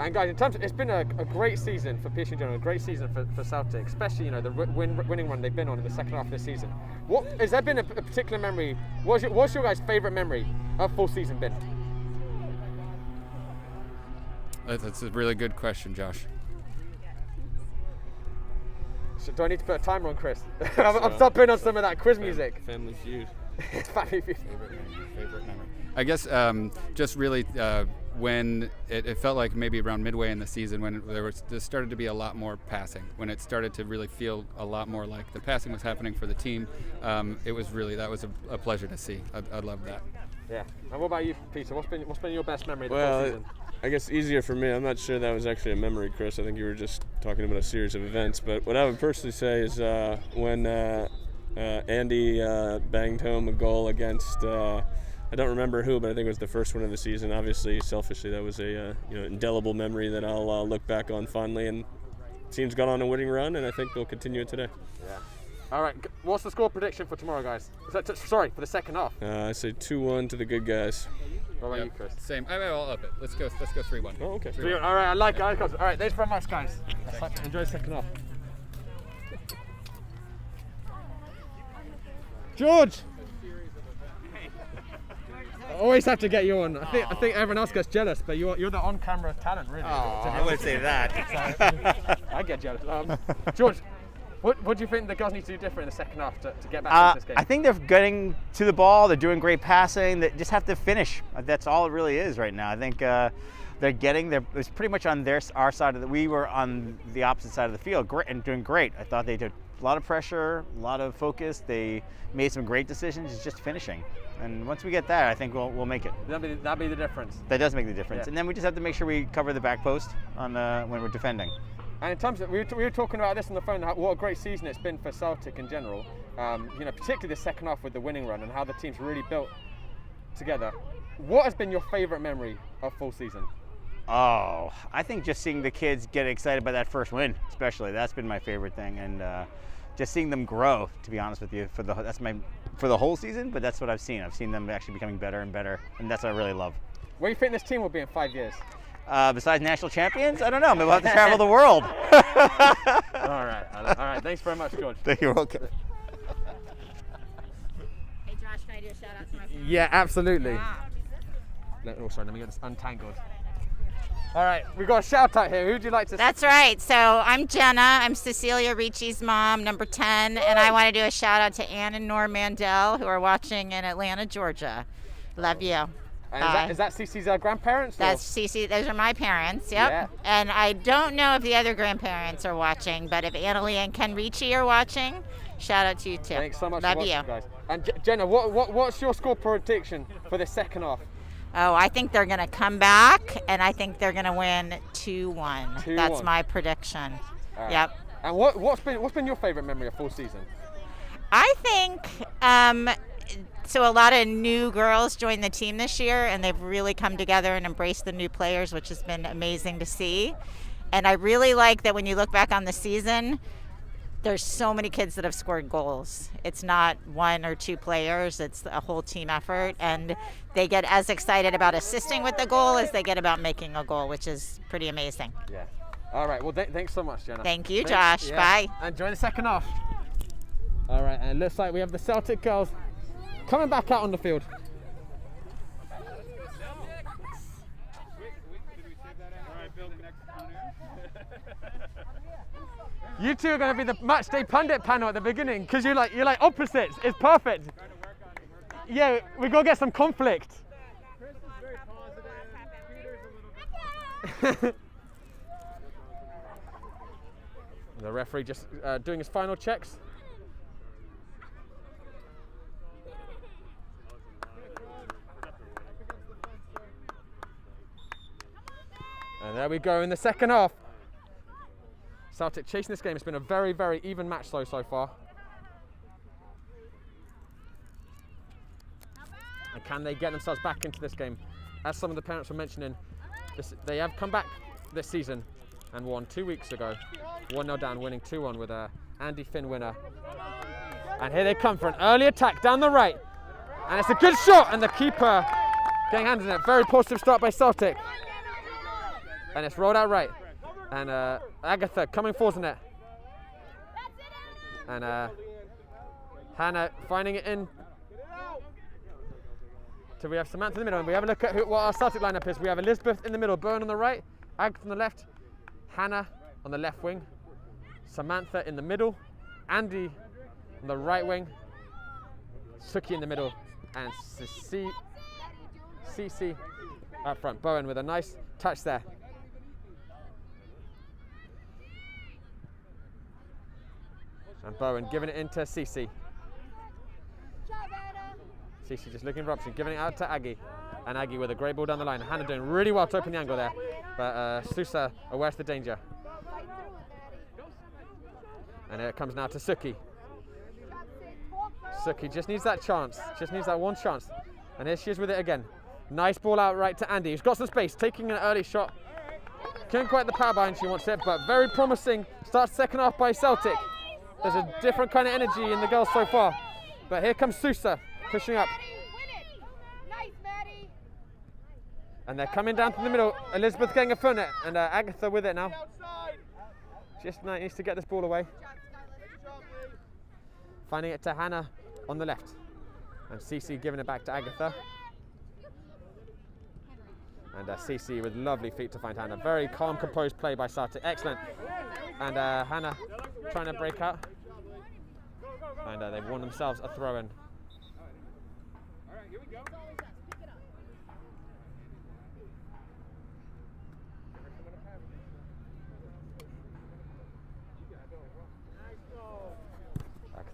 And guys, in terms of, it's been a great season for PSU in general, a great season for Celtic, especially the winning run they've been on in the second half of the season. What has there been a particular memory? What's your guys' favourite memory of full season been? That's a really good question, Josh. So do I need to put a timer on Chris? I'm start putting on some of that quiz music. Family Feud. Family Feud. Favorite memory. I guess just really when it felt like maybe around midway in the season when there started to be a lot more passing, when it started to really feel a lot more like the passing was happening for the team. It was really, that was a pleasure to see. I love that. Yeah. And what about you, Peter? What's been your best memory of the Well, full season? I guess easier for me. I'm not sure that was actually a memory, Chris. I think you were just talking about a series of events. But what I would personally say is when Andy banged home a goal against I don't remember who, but I think it was the first one of the season. Obviously, selfishly, that was a indelible memory that I'll look back on fondly. And the team's gone on a winning run, and I think they'll continue it today. Yeah. All right. What's the score prediction for tomorrow, guys? Sorry, for the second half. I say 2-1 to the good guys. What about you, Chris? Same. I'll up it. Let's go 3-1. Oh, okay. 3-1. All right. I like it. All right. Thanks very much, guys. Enjoy the second half. George. I always have to get you on. I think everyone else gets jealous, but you're the on-camera talent, really. Oh, I wouldn't say that. I get jealous. George, what do you think the girls need to do different in the second half to get back into this game? I think they're getting to the ball. They're doing great passing. They just have to finish. That's all it really is right now. I think it's pretty much on our side of we were on the opposite side of the field, great and doing great. I thought they did a lot of pressure, a lot of focus. They made some great decisions. It's just finishing. And once we get that, I think we'll make it. That'll be the difference. That does make the difference. Yeah. And then we just have to make sure we cover the back post on when we're defending. And in terms of, we were talking about this on the phone, what a great season it's been for Celtic in general. Particularly the second half with the winning run and how the team's really built together. What has been your favourite memory of full season? Oh, I think just seeing the kids get excited by that first win, especially, that's been my favorite thing, and just seeing them grow. To be honest with you, for the whole season, but that's what I've seen. I've seen them actually becoming better and better, and that's what I really love. Where do you think this team will be in 5 years? Besides national champions, I don't know. Maybe we'll have to travel the world. All right. Thanks very much, George. Thank you. Okay. Hey Josh, can I do a shout out to my friend? Yeah, absolutely. Wow. Let me get this untangled. All right, we got a shout out here. Who'd you like to? That's right. So I'm Jenna. I'm Cecilia Ricci's mom, number 10, and I want to do a shout out to Ann and Norm Mandel, who are watching in Atlanta, Georgia. Love you. And is that Cece's grandparents? or- That's Cece. Those are my parents. Yep. Yeah. And I don't know if the other grandparents are watching, but if Annalie and Ken Ricci are watching, shout out to you too. Thanks so much Love for watching, you. guys. And Jenna, what's your score prediction for the second half? Oh, I think they're going to come back, and I think they're going to win 2-1. 2-1. That's my prediction. All right. Yep. And what's been your favorite memory of full season? I think so. A lot of new girls joined the team this year, and they've really come together and embraced the new players, which has been amazing to see. And I really like that when you look back on the season, there's so many kids that have scored goals. It's not one or two players, it's a whole team effort, and they get as excited about assisting with the goal as they get about making a goal, which is pretty amazing. Yeah. All right. Well, thanks so much, Jenna. Thank you, Thanks. Josh. Bye. And enjoy the second half. All right. And it looks like we have the Celtic girls coming back out on the field. You two are going to be the match day pundit panel at the beginning because you're like opposites. It's perfect. Yeah, we got to get some conflict. Chris is very positive. Peter's a little bit. The referee just doing his final checks. And there we go in the second half. Celtic chasing this game. It's been a very, very even match so far. And can they get themselves back into this game? As some of the parents were mentioning, they have come back this season and won 2 weeks ago. 1-0 down, winning 2-1 with a Andy Finn winner. And here they come for an early attack down the right. And it's a good shot, and the keeper getting hands in it. Very positive start by Celtic. And it's rolled out right. And Agatha coming forward in it. And Hannah finding it in. So we have Samantha in the middle, and we have a look at what our Celtic lineup is. We have Elizabeth in the middle, Byrne on the right, Agatha on the left, Hannah on the left wing, Samantha in the middle, Andy on the right wing, Sookie in the middle, and Cece up front. Bowen with a nice touch there. And Bowen giving it into Cece. Cece just looking for option, giving it out to Aggie. And Aggie with a great ball down the line. Hannah doing really well to open the angle there. But SUSA aware of the danger. And here it comes now to Sookie. Sookie just needs that chance. Just needs that one chance. And here she is with it again. Nice ball out right to Andy, who's got some space, taking an early shot. Couldn't quite the power behind she wants it, but very promising. Starts second half by Celtic. There's a different kind of energy in the girls so far. But here comes SUSA pushing up. And they're coming down to the middle. Elizabeth getting a foot in it, and Agatha with it now. Just needs to get this ball away. Finding it to Hannah on the left. And Cece giving it back to Agatha. And Cece with lovely feet to find Hannah. Very calm, composed play by Celtic. Excellent. And Hannah trying to break out. And they've won themselves a throw-in.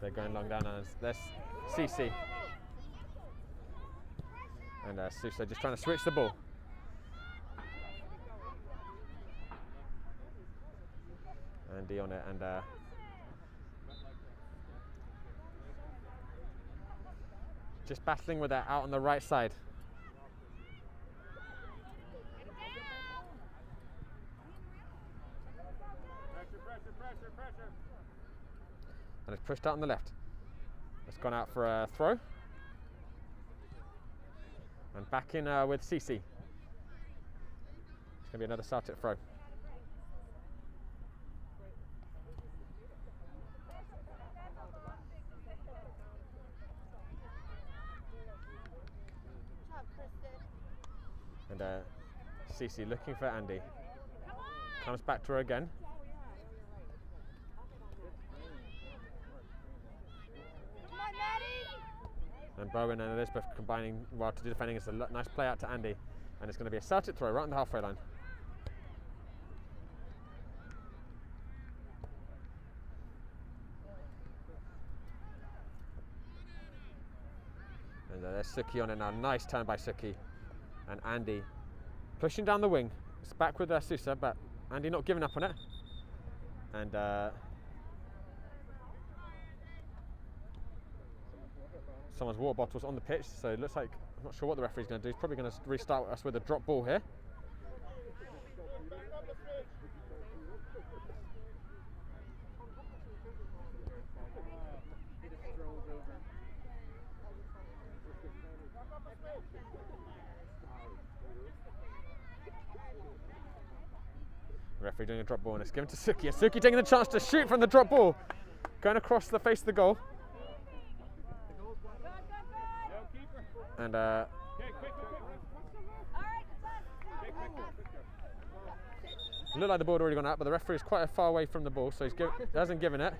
They're going long down, and there's Cece. And SUSA just trying to switch the ball. Andy on it, and just battling with that out on the right side. And it's pushed out on the left. It's gone out for a throw. And back in with Cece. It's going to be another Celtic throw. And Cece looking for Andy. Comes back to her again. And Bowen and Elizabeth combining well to do defending. It's a nice play out to Andy. And it's going to be a Celtic throw right on the halfway line. And there's SOOKIE on it now. Nice turn by SOOKIE. And Andy pushing down the wing. It's back with SUSA, but Andy not giving up on it. And someone's water bottle's on the pitch, so it looks like, I'm not sure what the referee's going to do. He's probably going to restart us with a drop ball here. Referee doing a drop ball and it's given to SOOKIE. SOOKIE taking the chance to shoot from the drop ball. Going across the face of the goal. And looked like the ball had already gone out, but the referee is quite far away from the ball, so he hasn't given it.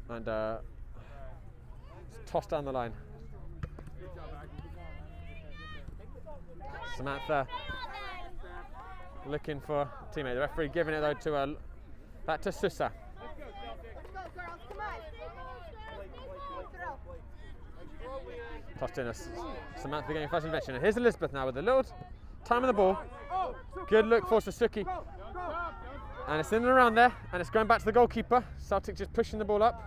And it's tossed down the line. Samantha looking for a teammate. The referee giving it though to back to SUSA. Tossed in Samantha getting first invention. And here's Elizabeth now with a little time on the ball. Good look for SOOKIE. And it's in and around there, and it's going back to the goalkeeper. Celtic just pushing the ball up.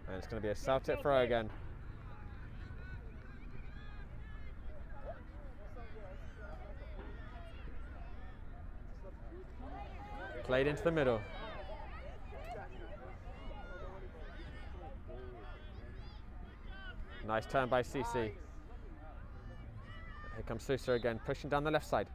And it's going to be a Celtic throw again. Played into the middle. Nice turn by Cece. Here comes SUSA again, pushing down the left side.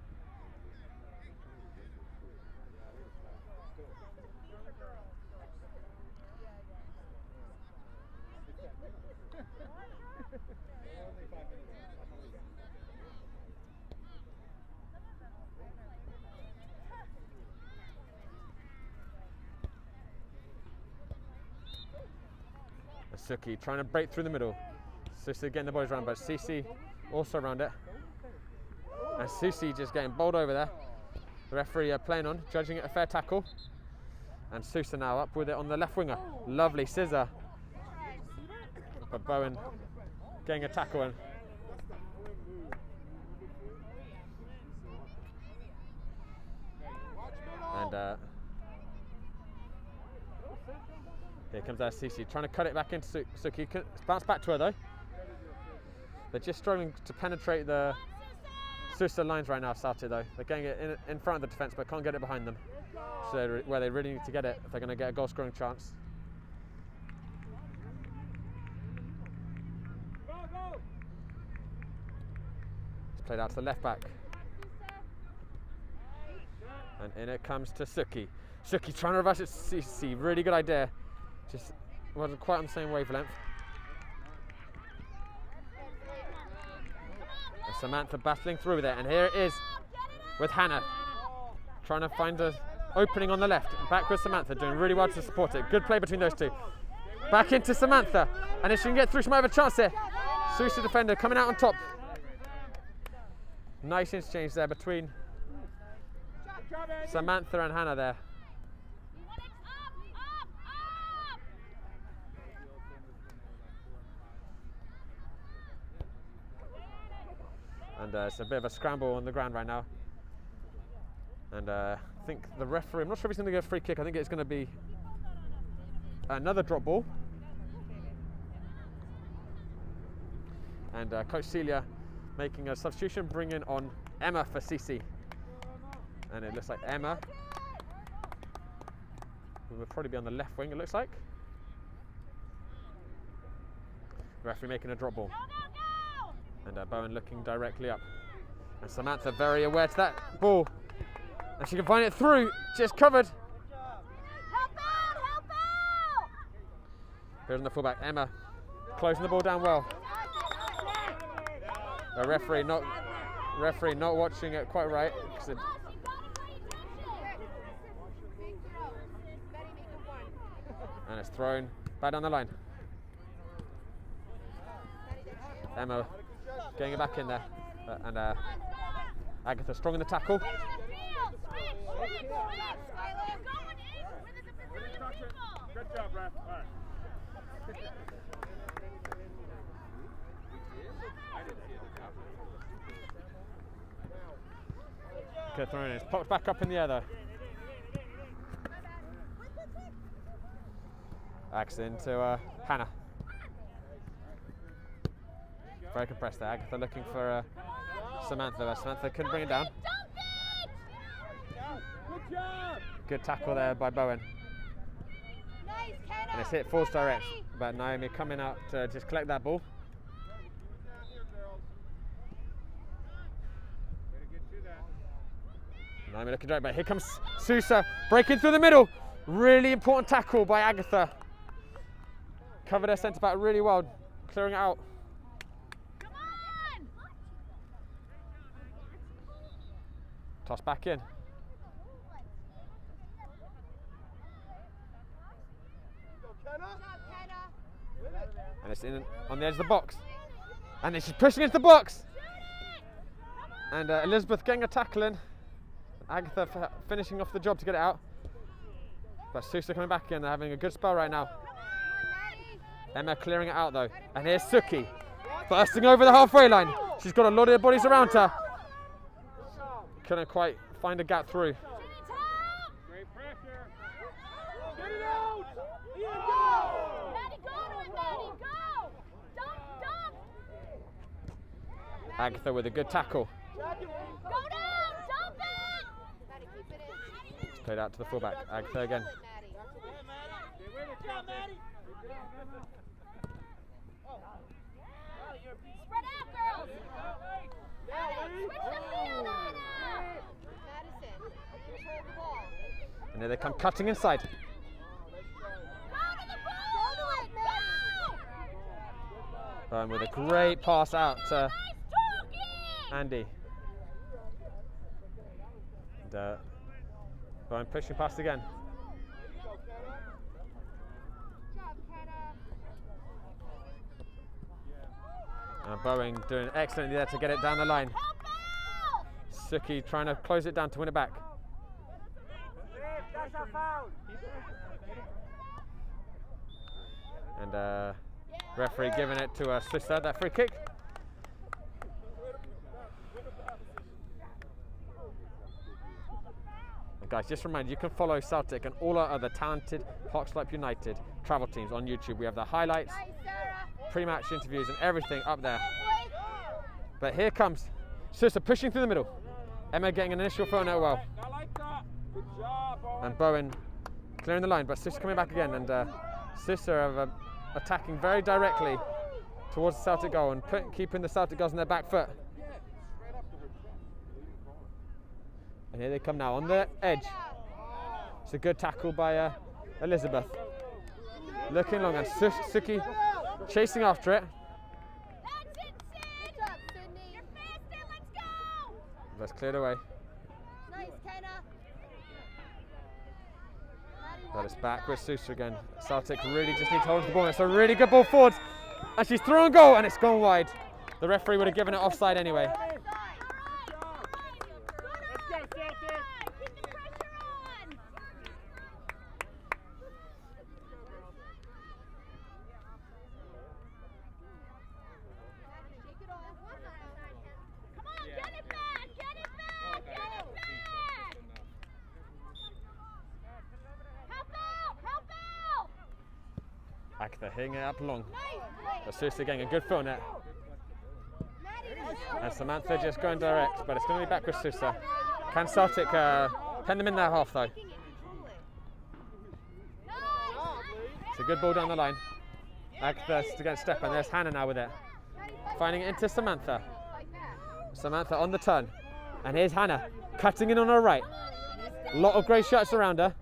SOOKIE trying to break through the middle. SUSA getting the boys around, but Cece also around it. And Cece just getting bowled over there. The referee playing on, judging it a fair tackle. And SUSA now up with it on the left winger. Lovely scissor. But Bowen getting a tackle in. And here comes our Cece, trying to cut it back into SOOKIE. Bounce back to her though. They're just struggling to penetrate the SUSA lines right now, Celtic though. They're getting it in front of the defence, but can't get it behind them. So where they really need to get it if they're going to get a goal scoring chance. It's played out to the left back. And in it comes to SOOKIE. SOOKIE trying to reverse it to Cece. Really good idea. Just wasn't quite on the same wavelength. And Samantha battling through there, and here it is with Hannah trying to find an opening on the left. Back with Samantha, doing really well to support it. Good play between those two. Back into Samantha, and if she can get through, she might have a chance here. SUSA defender coming out on top. Nice interchange there between Samantha and Hannah there. And it's a bit of a scramble on the ground right now. And I think the referee, I'm not sure if he's going to get a free kick. I think it's going to be another drop ball. And Coach Celia making a substitution, bringing on Emma for Cece. And it looks like Emma, who will probably be on the left wing, it looks like. The referee making a drop ball. And Bowen looking directly up. And Samantha very aware to that ball. And she can find it through, just covered. Help out! Help out! Here's on the fullback, Emma, closing the ball down well. The referee not watching it quite right. And it's thrown back down the line. Emma getting it back in there. And Agatha strong in the tackle. Good job, Ref. Good throw in. It's popped back up in the air though. Accident to Hannah. Very compressed there. Agatha looking for Samantha, but Samantha couldn't bring it down. Good job. Good tackle there by Bowen. And it's hit false direct, but Naomi coming out to just collect that ball. Naomi looking direct, but here comes SUSA breaking through the middle. Really important tackle by Agatha. Covered her centre back really well, clearing it out. Toss back in. And it's in on the edge of the box. And then she's pushing into the box. And Elizabeth getting a tackle in. Agatha finishing off the job to get it out. But SUSA coming back in, they're having a good spell right now. Emma clearing it out though. And here's SOOKIE bursting over the halfway line. She's got a lot of their bodies around her. Couldn't quite find a gap through. Great pressure. Get it out. Go. Maddie, go to it, Maddie, go. Dump. Agatha with a good tackle. Go down, dump it. Maddie, keep it in. It's played out to the fullback. Agatha again. Spread out, girls. Maddie, switch the field on her. Madison, control the ball. And here they come cutting inside. Go to the ball. Go to it, Maddie. Bowen with a great pass out to Andy. And Bowen pushing past again. And Bowen doing excellently there to get it down the line. SOOKIE trying to close it down to win it back. And referee giving it to SUSA, that free kick. And guys, just remind you can follow Celtic and all our other talented Park Slope United travel teams on YouTube. We have the highlights, pre-match interviews and everything up there. But here comes SUSA pushing through the middle. Emma getting an initial throw out well. I like that. Good job, Bowen. And Bowen clearing the line, but SUSA coming back again. And SUSA attacking very directly towards the Celtic goal and keeping the Celtic goals on their back foot. And here they come now on the edge. It's a good tackle by Elizabeth. Looking long and SOOKIE chasing after it. That's cleared away. Nice, Kenna. But it's back with SUSA again. Celtic really just need to hold the ball. It's a really good ball forward. And she's through and goal and it's gone wide. The referee would have given it offside anyway. Agatha hitting it up long. But SUSA getting a good fill net. And Samantha just going direct, but it's going to be back with SUSA. Can Celtic pen them in their half though? It's a good ball down the line. Agatha to get a step, and there's Hannah now with it. Finding it into Samantha. Samantha on the turn. And here's Hannah cutting in on her right. A lot of great shots around her.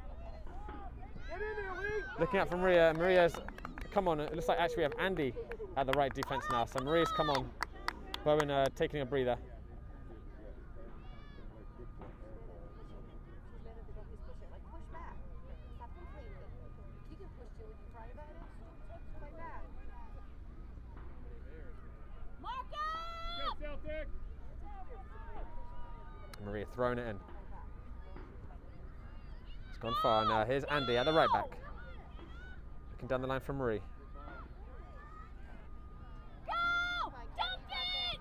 Looking out from Maria. Maria's come on. It looks like actually we have Andy at the right defense now. So Maria's come on. Bowen taking a breather. Celtic! Maria throwing it in. It's gone far. Now here's Andy at the right back. Looking down the line from Marie. Go! Dump it!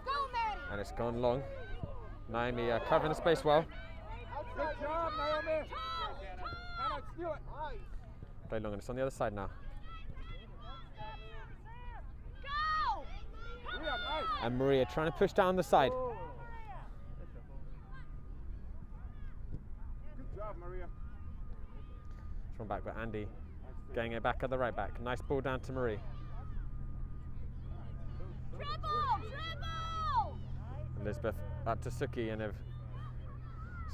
Go, Maddie! And it's gone long. Naomi covering the space well. Good job, Naomi! Hannah, steal it! Play long and it's on the other side now. Go! Maria, nice! And Maria trying to push down the side. Good job, Maria. It's run back, but Andy getting it back at the right back. Nice ball down to Marie. Dribble! Elizabeth up to Suki, and if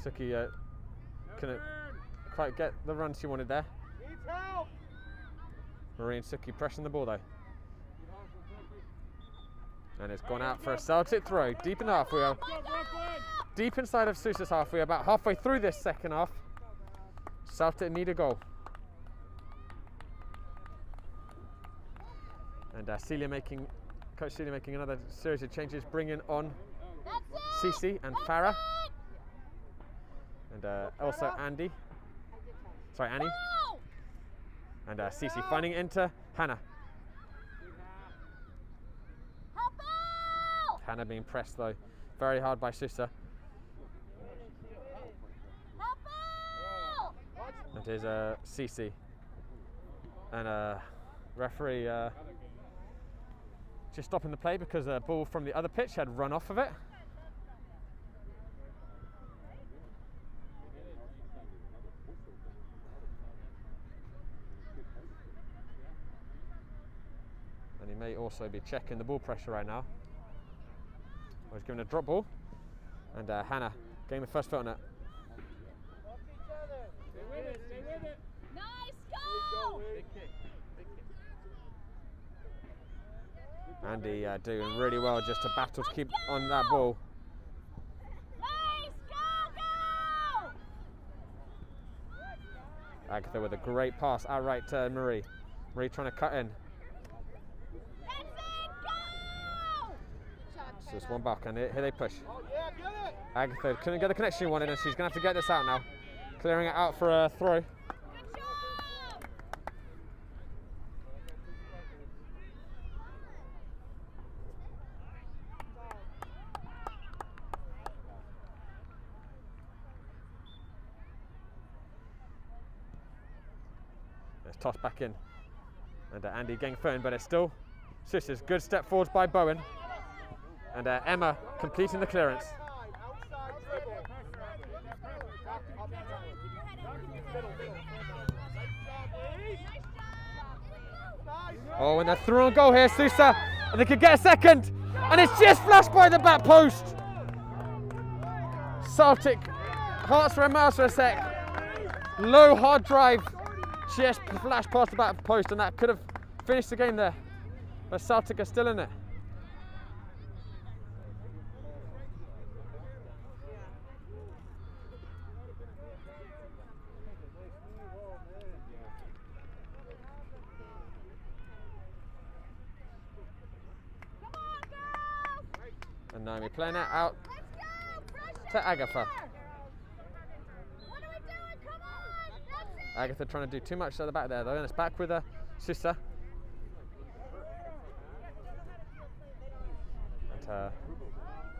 Suki couldn't quite get the run she wanted there. Needs help! Marie and Suki pressing the ball though. And it's gone out for a Celtic throw. Deep in the half. We are deep inside of SUSA's half. We are about halfway through this second half. Celtic need a goal. And Coach Celia making another series of changes, bringing on Cece and Farah. And also Annie. And Cece finding it into Hannah. Hannah being pressed though very hard by SUSA. And here's Cece. And referee just stopping the play because a ball from the other pitch had run off of it. And he may also be checking the ball pressure right now. He's given a drop ball, and Hannah getting the first foot on it. Stay with it, stay with it! Nice, go! Andy doing really well just to battle to keep on that ball. Nice, go! Agatha with a great pass outright to Marie. Marie trying to cut in. So it's one back, and here they push. Agatha couldn't get the connection she wanted, and she's going to have to get this out now. Clearing it out for a throw. Good job! It's tossed back in. And Andy getting thrown, but it's still SUSA's. Good step forwards by Bowen. And Emma completing the clearance. Oh, and they're through on goal here, SUSA. And they could get a second. And it's just flashed by the back post. Celtic, hearts for a mouse for a sec. Low, hard drive. Just flashed past the back post, and that could have finished the game there. But Celtic are still in it. And Naomi playing it out to Agatha. Agatha trying to do too much at the back there though, and it's back with SUSA. And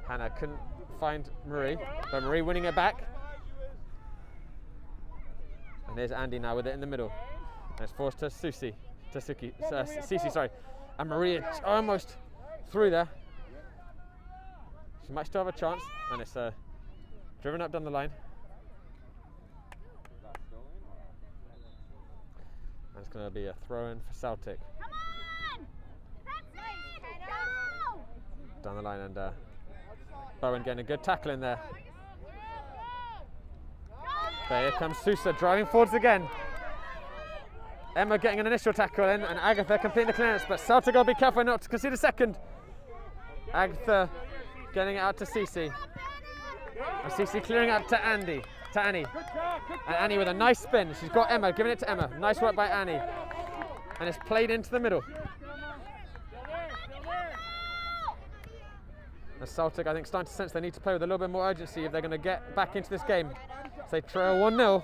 Hannah couldn't find Marie, but Marie winning it back. And there's Andy now with it in the middle. And it's forced to Cece, sorry. And Marie almost through there. She might still have a chance, and it's driven up down the line. And it's going to be a throw-in for Celtic. Come on! That's it! Go! Down the line, and Bowen getting a good tackle in there. There comes SUSA driving forwards again. Emma getting an initial tackle in, and Agatha completing the clearance, but Celtic will be careful not to concede a second. Agatha getting it out to Cece. And Cece clearing out to Annie. And Annie with a nice spin. She's got Emma, giving it to Emma. Nice work by Annie. And it's played into the middle. And Celtic, I think, starting to sense they need to play with a little bit more urgency if they're going to get back into this game. So they trail 1-0.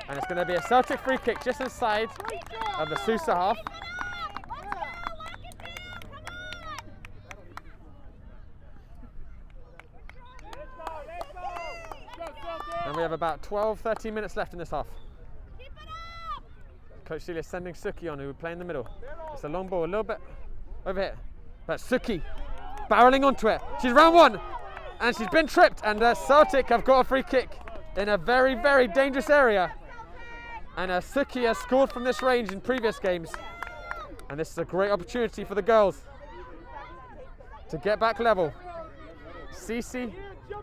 And it's going to be a Celtic free kick just inside of the SUSA half. And we have about 12-13 minutes left in this half. Coach Celia is sending SOOKIE on, who will play in the middle. It's a long ball, a little bit over here. But SOOKIE barreling onto it. She's round one, and she's been tripped. And Celtic have got a free kick in a very, very dangerous area. And SOOKIE has scored from this range in previous games. And this is a great opportunity for the girls to get back level. Cece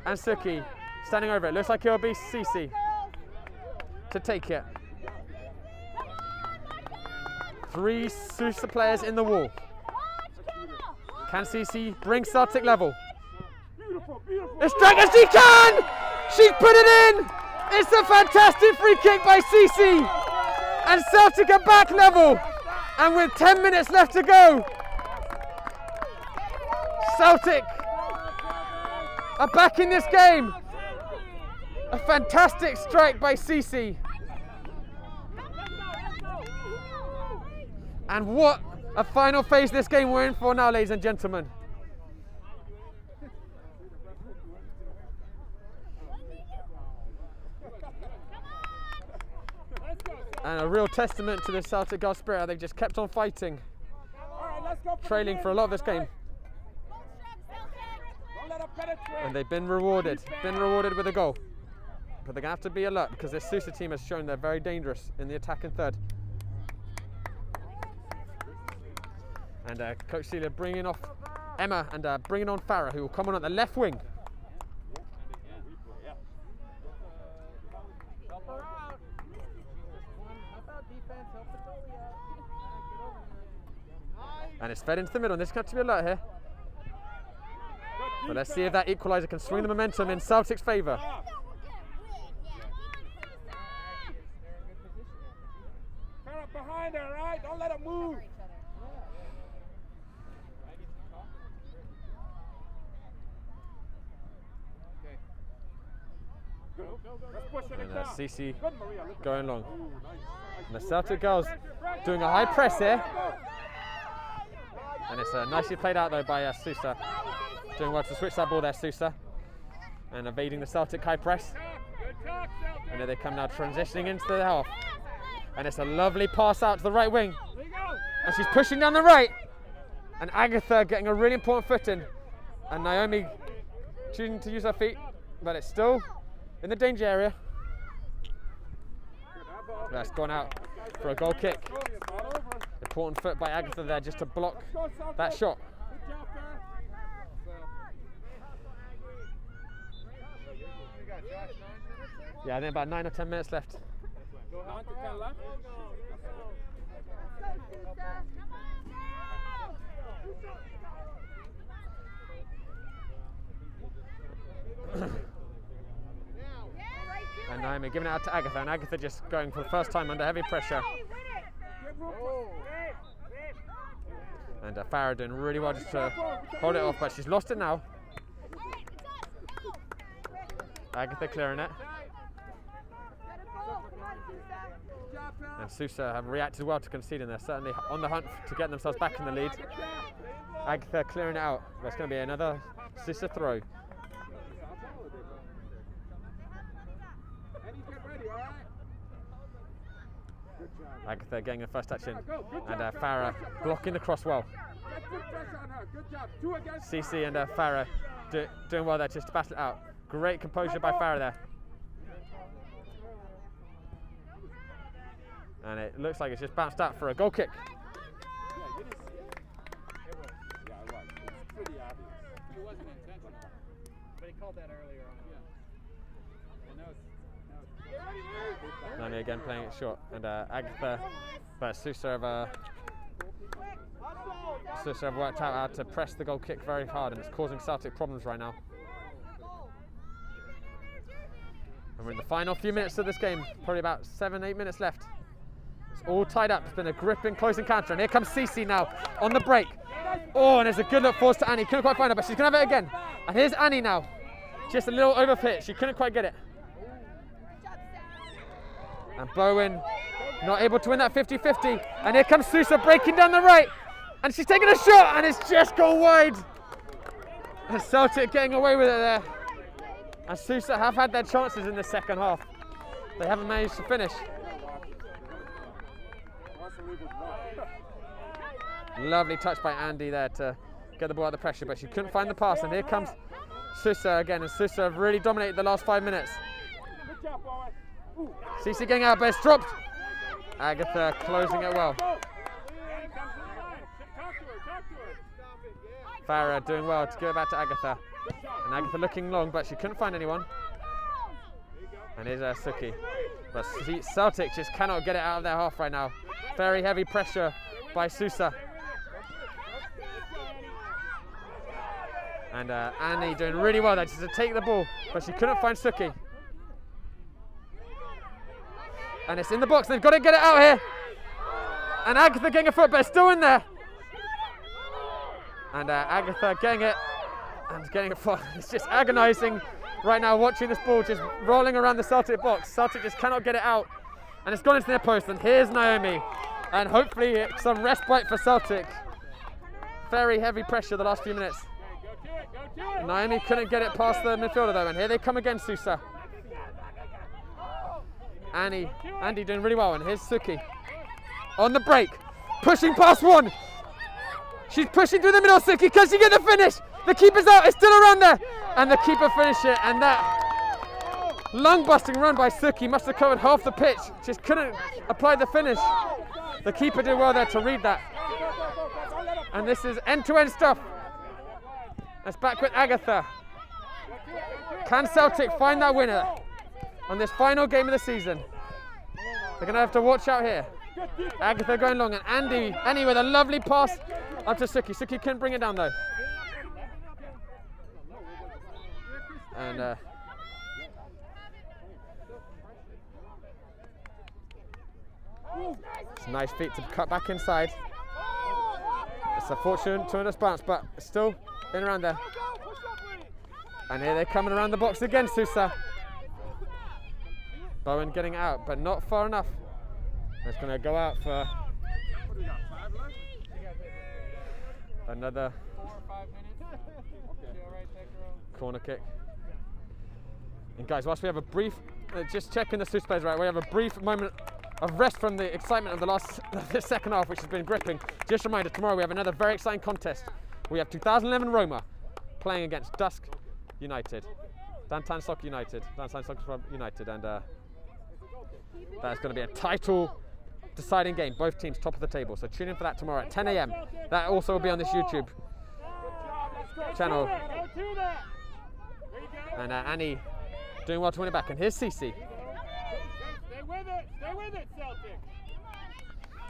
and SOOKIE standing over it. Looks like it'll be Cece to take it. 3 SUSA players in the wall. Can Cece bring Celtic level? It's straight as she can! She's put it in! It's a fantastic free kick by Cece! And Celtic are back level! And with 10 minutes left to go, Celtic are back in this game. A fantastic strike by Cece. And what a final phase this game we're in for now, ladies and gentlemen. And a real testament to the Celtic girls' spirit. They've just kept on fighting, trailing for a lot of this game. And they've been rewarded with a goal. But they're going to have to be alert, because this SUSA team has shown they're very dangerous in the attack in third. And Coach Celia bringing off Emma and bringing on Farah, who will come on at the left wing. And it's fed into the middle, and this has to be alert here. But let's see if that equaliser can swing the momentum in Celtic's favour. Come up behind her, all right? Don't let her move. And Cece going long. And the Celtic girls doing a high press here. And it's nicely played out though by SUSA. Doing well to switch that ball there, SUSA. And evading the Celtic high press. And here they come now, transitioning into the half. And it's a lovely pass out to the right wing. And she's pushing down the right. And Agatha getting a really important foot in. And Naomi choosing to use her feet, but it's still in the danger area. That's gone out for a goal kick. Important foot by Agatha there just to block that shot. Yeah, I think about 9 or 10 minutes left. And Naomi giving it out to Agatha, and Agatha just going for the first time under heavy pressure. And Farah doing really well just to hold it off, but she's lost it now. Agatha clearing it. And SUSA have reacted well to conceding. They're certainly on the hunt to get themselves back in the lead. Agatha clearing it out. That's going to be another SUSA throw. Agatha getting the first touch in, and Farah blocking the cross well. Cece and Farah doing well there just to battle it out. Great composure by Farah there. And it looks like it's just bounced out for a goal kick. It wasn't intentional. But he called that earlier on. Yeah. Nani again playing it short, and Agatha, but SUSA have worked out how to press the goal kick very hard, and it's causing Celtic problems right now. And we're in the final few minutes of this game, probably about 7-8 minutes left. It's all tied up. It's been a gripping close encounter, and here comes Cici now on the break. Oh, and there's a good look forced to Annie. Couldn't quite find her, but she's gonna have it again. And here's Annie now. Just a little overpitch. She couldn't quite get it. And Bowen not able to win that 50-50. And here comes SUSA breaking down the right. And she's taking a shot, and it's just gone wide. And Celtic getting away with it there. And SUSA have had their chances in the second half. They haven't managed to finish. Lovely touch by Andy there to get the ball out of the pressure, but she couldn't find the pass. And here comes SUSA again, and SUSA have really dominated the last 5 minutes. Cici getting out, but it's dropped. Agatha closing it well. Farah doing well to give it back to Agatha. And Agatha looking long, but she couldn't find anyone. And here's SOOKIE. But Celtic just cannot get it out of their half right now. Very heavy pressure by SUSA. And Annie doing really well there just to take the ball, but she couldn't find SOOKIE. And it's in the box, they've got to get it out here. And Agatha getting a foot, but it's still in there. And Agatha getting it and getting a foot. It's just agonising right now watching this ball just rolling around the Celtic box. Celtic just cannot get it out. And it's gone into their post, and here's Naomi. And hopefully some respite for Celtic. Very heavy pressure the last few minutes. Naomi couldn't get it past the midfielder though, and here they come again, SUSA. Andy doing really well, and here's SOOKIE. On the break, pushing past one. She's pushing through the middle, SOOKIE. Can she get the finish? The keeper's out, it's still around there. And the keeper finished it, and that lung-busting run by SOOKIE must have covered half the pitch. Just couldn't apply the finish. The keeper did well there to read that. And this is end-to-end stuff. That's back with Agatha. Can Celtic find that winner on this final game of the season? They're going to have to watch out here. Agatha going long, and Andy with a lovely pass up to SOOKIE. SOOKIE couldn't bring it down though. And it's a nice feat to cut back inside. It's a fortunate to bounce, but it's still in around there. And here they're coming around the box again, SUSA. Bowen getting out, but not far enough. It's going to go out for another corner kick. And guys, whilst we have a brief, just checking the SUSA players right, we have a brief moment of rest from the excitement of the second half, which has been gripping. Just a reminder, tomorrow we have another very exciting contest. We have 2011 Roma playing against Dusk United, Downtown Soccer United, Downtown Soccer Club United, and that's going to be a title deciding game. Both teams top of the table, so tune in for that tomorrow at 10 AM. That also will be on this YouTube channel. And Annie doing well to win it back, and here's Cici. Stay with it, Celtic.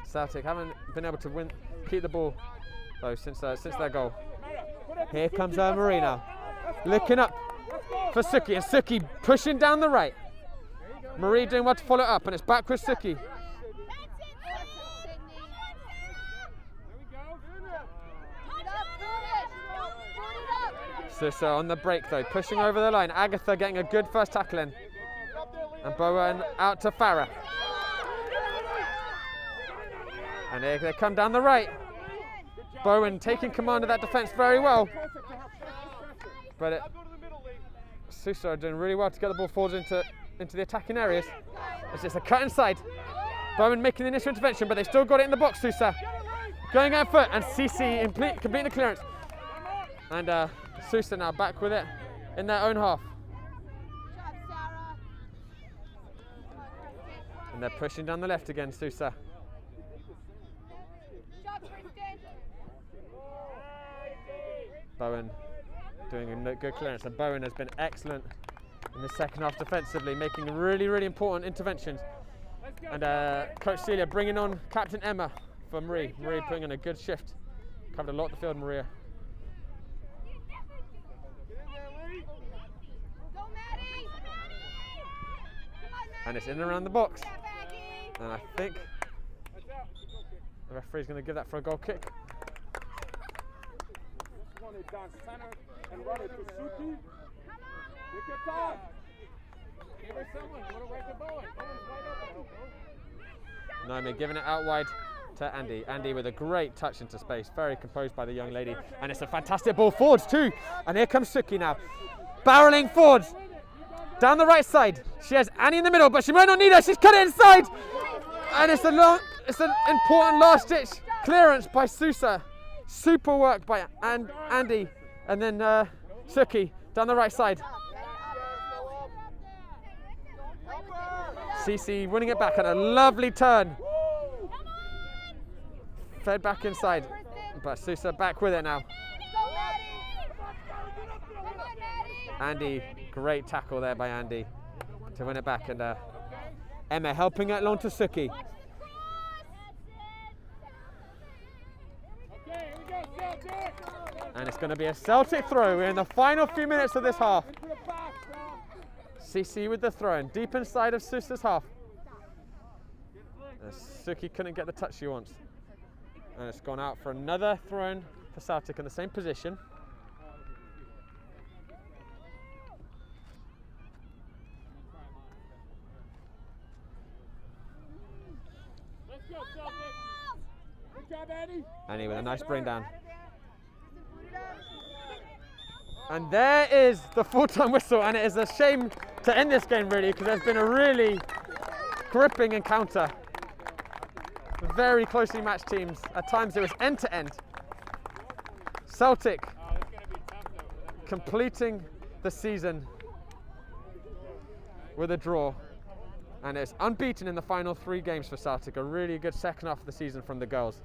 Celtic haven't been able to keep the ball though since their goal. Here comes Marina, looking up for SOOKIE, and SOOKIE pushing down the right. Marie doing well to follow up, and it's back with SOOKIE. SUSA on the break though, pushing over the line. Agatha getting a good first tackle in. And Bowen out to Farah. And they come down the right. Bowen taking command of that defence very well. But SUSA are doing really well to get the ball forward into the attacking areas. It's just a cut inside. Bowen making the initial intervention, but they still got it in the box, SUSA. Going out foot, and Cici completing the clearance. And SUSA now back with it in their own half. And they're pushing down the left again, SUSA. Bowen doing a good clearance, and Bowen has been excellent in the second half defensively, making really, really important interventions. And Coach Celia bringing on Captain Emma for Marie. Marie putting in a good shift. Covered a lot of the field, Maria. And it's in and around the box. And I think the referee's going to give that for a goal kick. Run it down center and run it to SOOKIE. Take your time. Give her someone. Go to where the ball. Naomi giving it out wide to Andy. Andy with a great touch into space. Very composed by the young lady. And it's a fantastic ball forwards too. And here comes SOOKIE now. Barreling forwards. Down the right side. She has Annie in the middle, but she might not need her. She's cut it inside. And it's an important last-ditch clearance by SUSA. Super work by Andy. And then SOOKIE down the right side. CC winning it back and a lovely turn. Fed back inside, but SUSA back with it now. Andy, great tackle there by Andy to win it back, and Emma helping it along to SOOKIE. And it's going to be a Celtic throw. We're in the final few minutes of this half. CC with the throw in, deep inside of SUSA's half. SOOKIE couldn't get the touch she wants. And it's gone out for another throw in for Celtic in the same position. Let's go, Celtic. Good job, Annie. Annie with a nice bring down. And there is the full-time whistle, and it is a shame to end this game really, because there's been a really gripping encounter. Very closely matched teams. At times it was end-to-end. Celtic completing the season with a draw, and it's unbeaten in the final 3 games for Celtic. A really good second half of the season from the girls.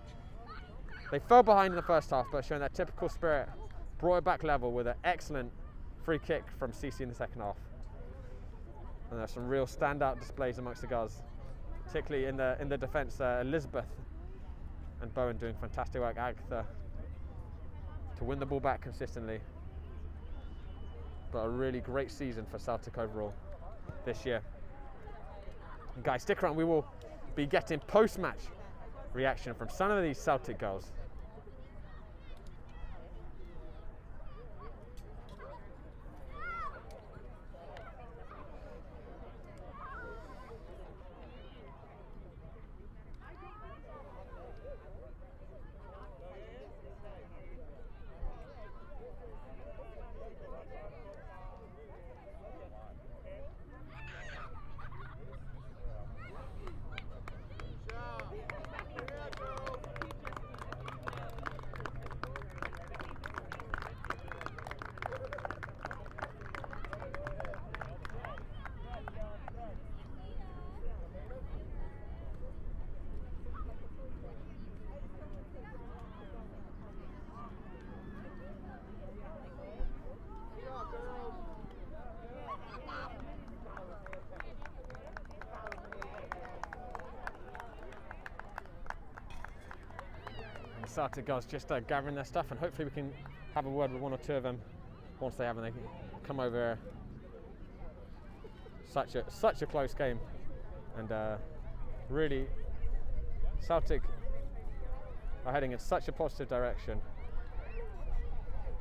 They fell behind in the first half, but showing that typical spirit, brought it back level with an excellent free kick from CC in the second half. And there's some real standout displays amongst the girls, particularly in the defence. Elizabeth and Bowen doing fantastic work. Agatha to win the ball back consistently. But a really great season for Celtic overall this year. And guys, stick around. We will be getting post-match reaction from some of these Celtic girls. Celtic girls just gathering their stuff, and hopefully we can have a word with 1 or 2 of them once they have, and they can come over. Such a close game, and really Celtic are heading in such a positive direction,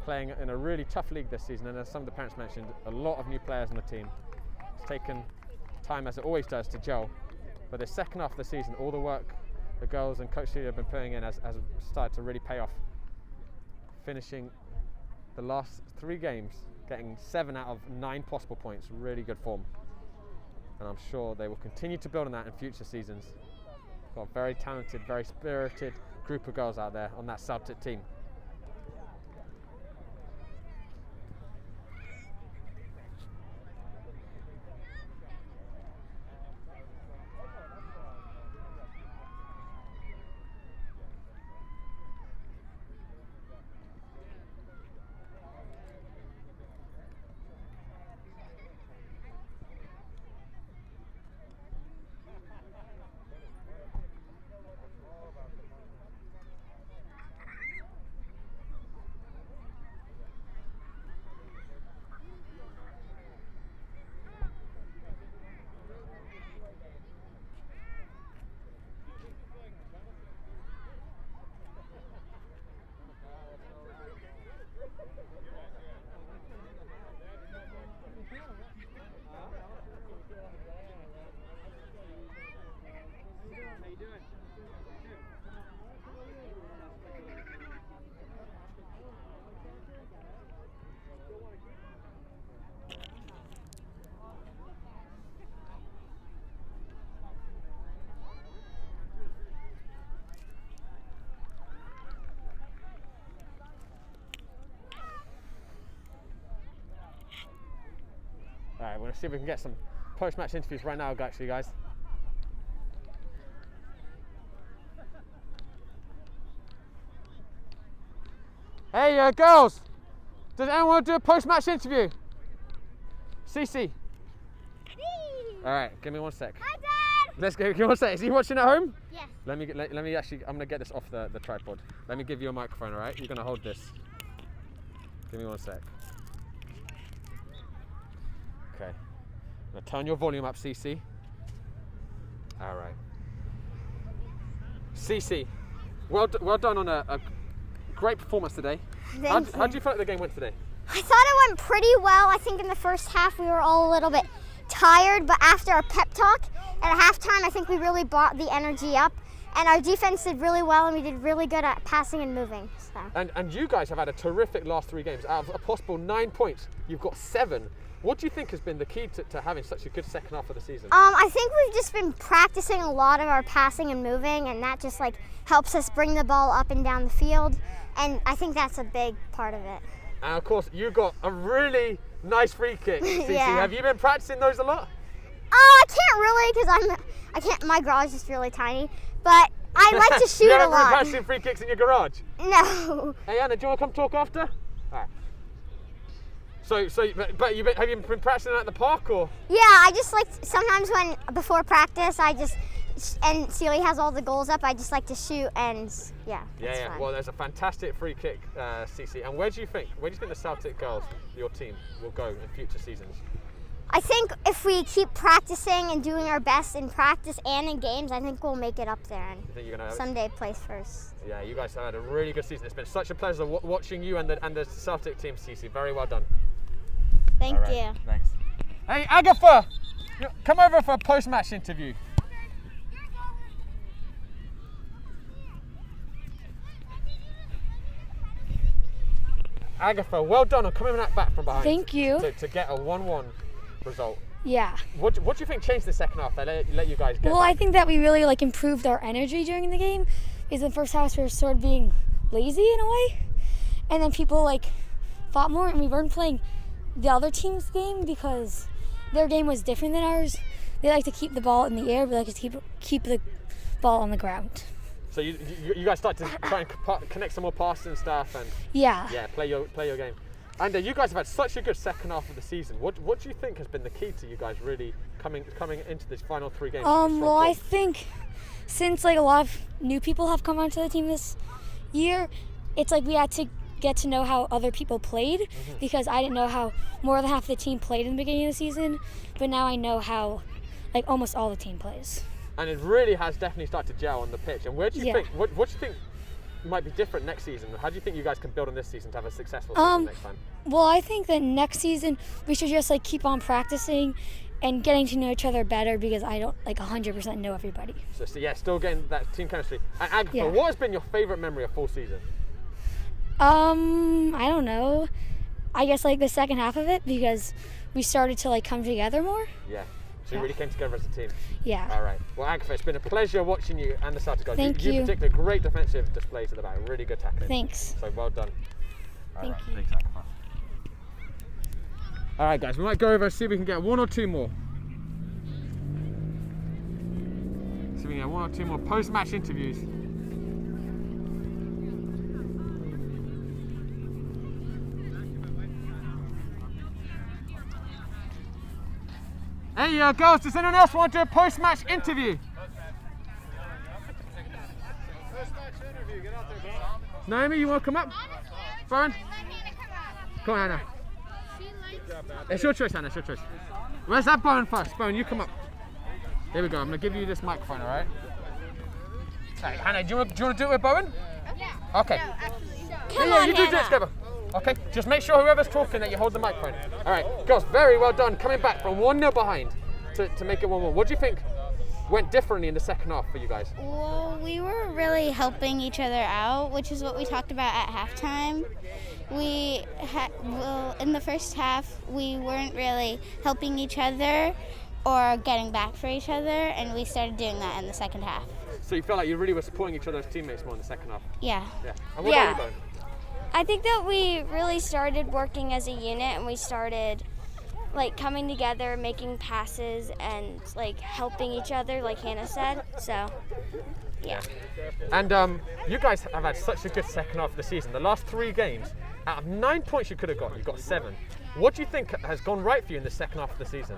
playing in a really tough league this season, and as some of the parents mentioned, a lot of new players on the team. It's taken time, as it always does, to gel, but the second half of the season, all the work the girls and Coach Celia have been putting in has started to really pay off. Finishing the last 3 games, getting 7 out of 9 possible points, really good form. And I'm sure they will continue to build on that in future seasons. Got a very talented, very spirited group of girls out there on that Celtic team. Let's see if we can get some post-match interviews right now, actually, guys. Hey, girls, does anyone want to do a post-match interview? Cece. All right, give me 1 sec. Hi, Dad. Let's go. Give me 1 sec. Is he watching at home? Yes. Let me actually. I'm gonna get this off the tripod. Let me give you a microphone. All right. You're gonna hold this. Give me 1 sec. Okay. Now turn your volume up, Cece. All right. Cece, well done on a great performance today. How do you feel like the game went today? I thought it went pretty well. I think in the first half we were all a little bit tired, but after our pep talk at halftime, I think we really brought the energy up. And our defense did really well, and we did really good at passing and moving. So. And you guys have had a terrific last 3 games. Out of a possible 9 points, you've got 7. What do you think has been the key to having such a good second half of the season? I think we've just been practicing a lot of our passing and moving, and that just like helps us bring the ball up and down the field. And I think that's a big part of it. And of course, you got a really nice free kick, Cece. Yeah. Have you been practicing those a lot? I can't really, because my garage is really tiny. But I like to shoot you a haven't been lot. practicing free kicks in your garage? No. Hey Anna, do you want to come talk after? All right. But have you been practicing at the park or? Yeah, I just like sometimes before practice, and Celie has all the goals up, I just like to shoot and yeah. Yeah. Well, there's a fantastic free kick, Cece. And where do you think the Celtic girls, your team, will go in future seasons? I think if we keep practicing and doing our best in practice and in games, I think we'll make it up there and someday place first. Yeah, you guys have had a really good season. It's been such a pleasure watching you and the Celtic team, Cece. Very well done. Thank you. Thanks. Hey, Agatha, come over for a post-match interview. Agatha, well done on coming back from behind. Thank you. To get a 1-1 result. Yeah. What do you think changed the second half? They let you guys get Well, back? I think that we really improved our energy during the game. Because in the first half we were sort of being lazy in a way, and then people fought more, and we weren't playing the other team's game because their game was different than ours. They like to keep the ball in the air, but like to keep the ball on the ground. So you guys start to try and connect some more passes and stuff, and yeah, play your game. And you guys have had such a good second half of the season. What do you think has been the key to you guys really coming into these final 3 games? Well, I think since a lot of new people have come onto the team this year, it's we had to get to know how other people played, because I didn't know how more than half the team played in the beginning of the season, but now I know how almost all the team plays. And it really has definitely started to gel on the pitch. And where do you think, what do you think might be different next season? How do you think you guys can build on this season to have a successful season next time? Well, I think that next season we should just keep on practicing and getting to know each other better, because I don't 100% know everybody. So yeah, still getting that team chemistry. And Agatha, what has been your favourite memory of full season? I don't know. I guess the second half of it, because we started to come together more. Yeah. So you really came together as a team. Yeah. All right. Well, Agatha, it's been a pleasure watching you and the Celtic guys. Thank you. You particularly great defensive displays at the back. Really good tackling. Thanks. So well done. Thank you. Thanks, Agatha. All right, guys. We might go over and see if we can get 1 or 2 more. See if we can get 1 or 2 more post-match interviews. Hey, girls, does anyone else want to do a post-match interview? Post-match interview, get out there, bro. Naomi, you want to come up? Fine. Come on, Hannah. It's your choice, Hannah, it's your choice. Where's that Bowen first? Bowen, you come up. Here we go, I'm going to give you this microphone, all right? Hey, Hannah, do you want to do it with Bowen? Yeah. Okay. No, actually, no. Come on, you do it together. Okay, just make sure whoever's talking that you hold the microphone. All right, girls, very well done. Coming back from 1-0 behind to make it 1-1. What do you think went differently in the second half for you guys? Well, we were really helping each other out, which is what we talked about at halftime. In the first half, we weren't really helping each other or getting back for each other, and we started doing that in the second half. So you feel like you really were supporting each other as teammates more in the second half? Yeah. And what about you, Bowen? I think that we really started working as a unit, and we started like coming together, making passes, and like helping each other, like Hannah said. So, yeah. And you guys have had such a good second half of the season. The last 3 games, out of 9 points you could have got, you got 7. What do you think has gone right for you in the second half of the season?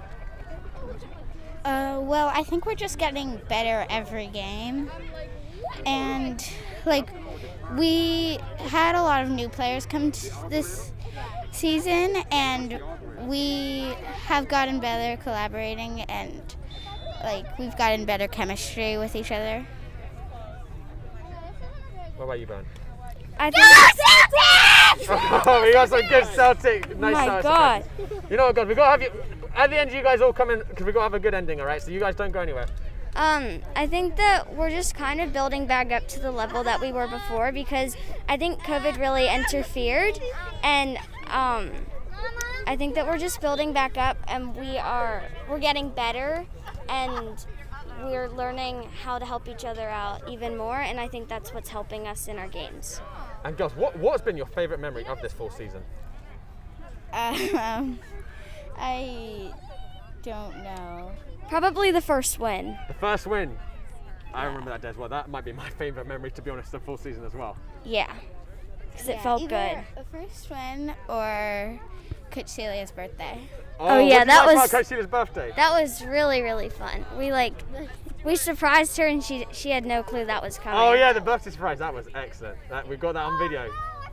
Well, I think we're just getting better every game. And, like, we had a lot of new players come this season, and we have gotten better collaborating, and, like, we've gotten better chemistry with each other. What about you, Ben? I think Oh, we got some good Celtic. Nice. my God. You know what, guys? We got to have you at the end. You guys all come in because we got to have a good ending, all right? So you guys don't go anywhere. I think that we're just kind of building back up to the level that we were before, because I think COVID really interfered, and I think that we're just building back up, and we're getting better, and we're learning how to help each other out even more, and I think that's what's helping us in our games. And girls, what's been your favourite memory of this full season? I don't know. Probably the first win. The first win. I remember that day as well. That might be my favourite memory, to be honest, the full season as well. Yeah, because it felt good. The first win or Coach Celia's birthday. Oh yeah, that was Coach Celia's birthday. That was really, really fun. We surprised her, and she had no clue that was coming. Oh yeah, the birthday surprise. That was excellent. We got that on video.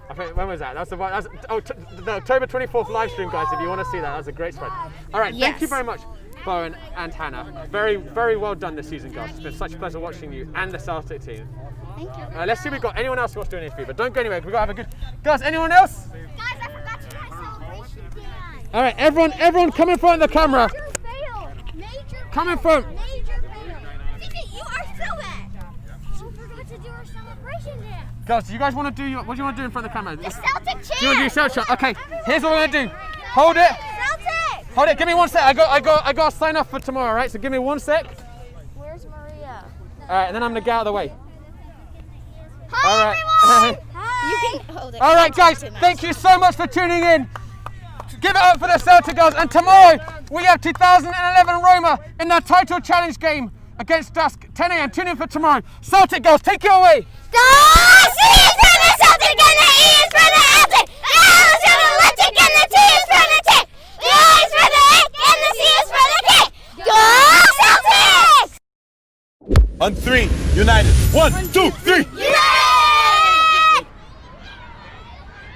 I think, when was that? That's the October 24th live stream, guys. If you want to see that, that was a great surprise. All right, Yes. Thank you very much, Bowen and Hannah. Very, very well done this season, guys. It's been such a pleasure watching you and the Celtic team. Thank you. Let's see if we've got anyone else who wants to do an interview, but don't go anywhere. We've got to have a good. Guys, anyone else? Guys, I forgot to do my celebration dance. All right, everyone, come in front of the camera. Come in front. Major fail. You are so bad. We forgot to do our celebration dance. Guys, do you guys want to do what do you want to do in front of the camera? The Celtic cheer. Do you want to do Celtic? Okay, here's what we're gonna do. Hold it. Celtic. Hold it. Give me 1 sec. I got to sign off for tomorrow, right? So give me 1 sec. Where's Maria? All right, and then I'm gonna get out of the way. Hi, everyone. You can hold it. All right, guys. Thank you so much for tuning in. Give it up for the Celtic girls. And tomorrow we have 2011 Roma in their title challenge game against Dusk, 10 a.m. Tune in for tomorrow. Celtic girls, take it away. The C is for the Celtic and the E is for the Celtic. The L is for the Celtic and the T is for the T. The O is for the I and the C is for the K. Go Celtics! On 3, united. 1, 2, 3. United!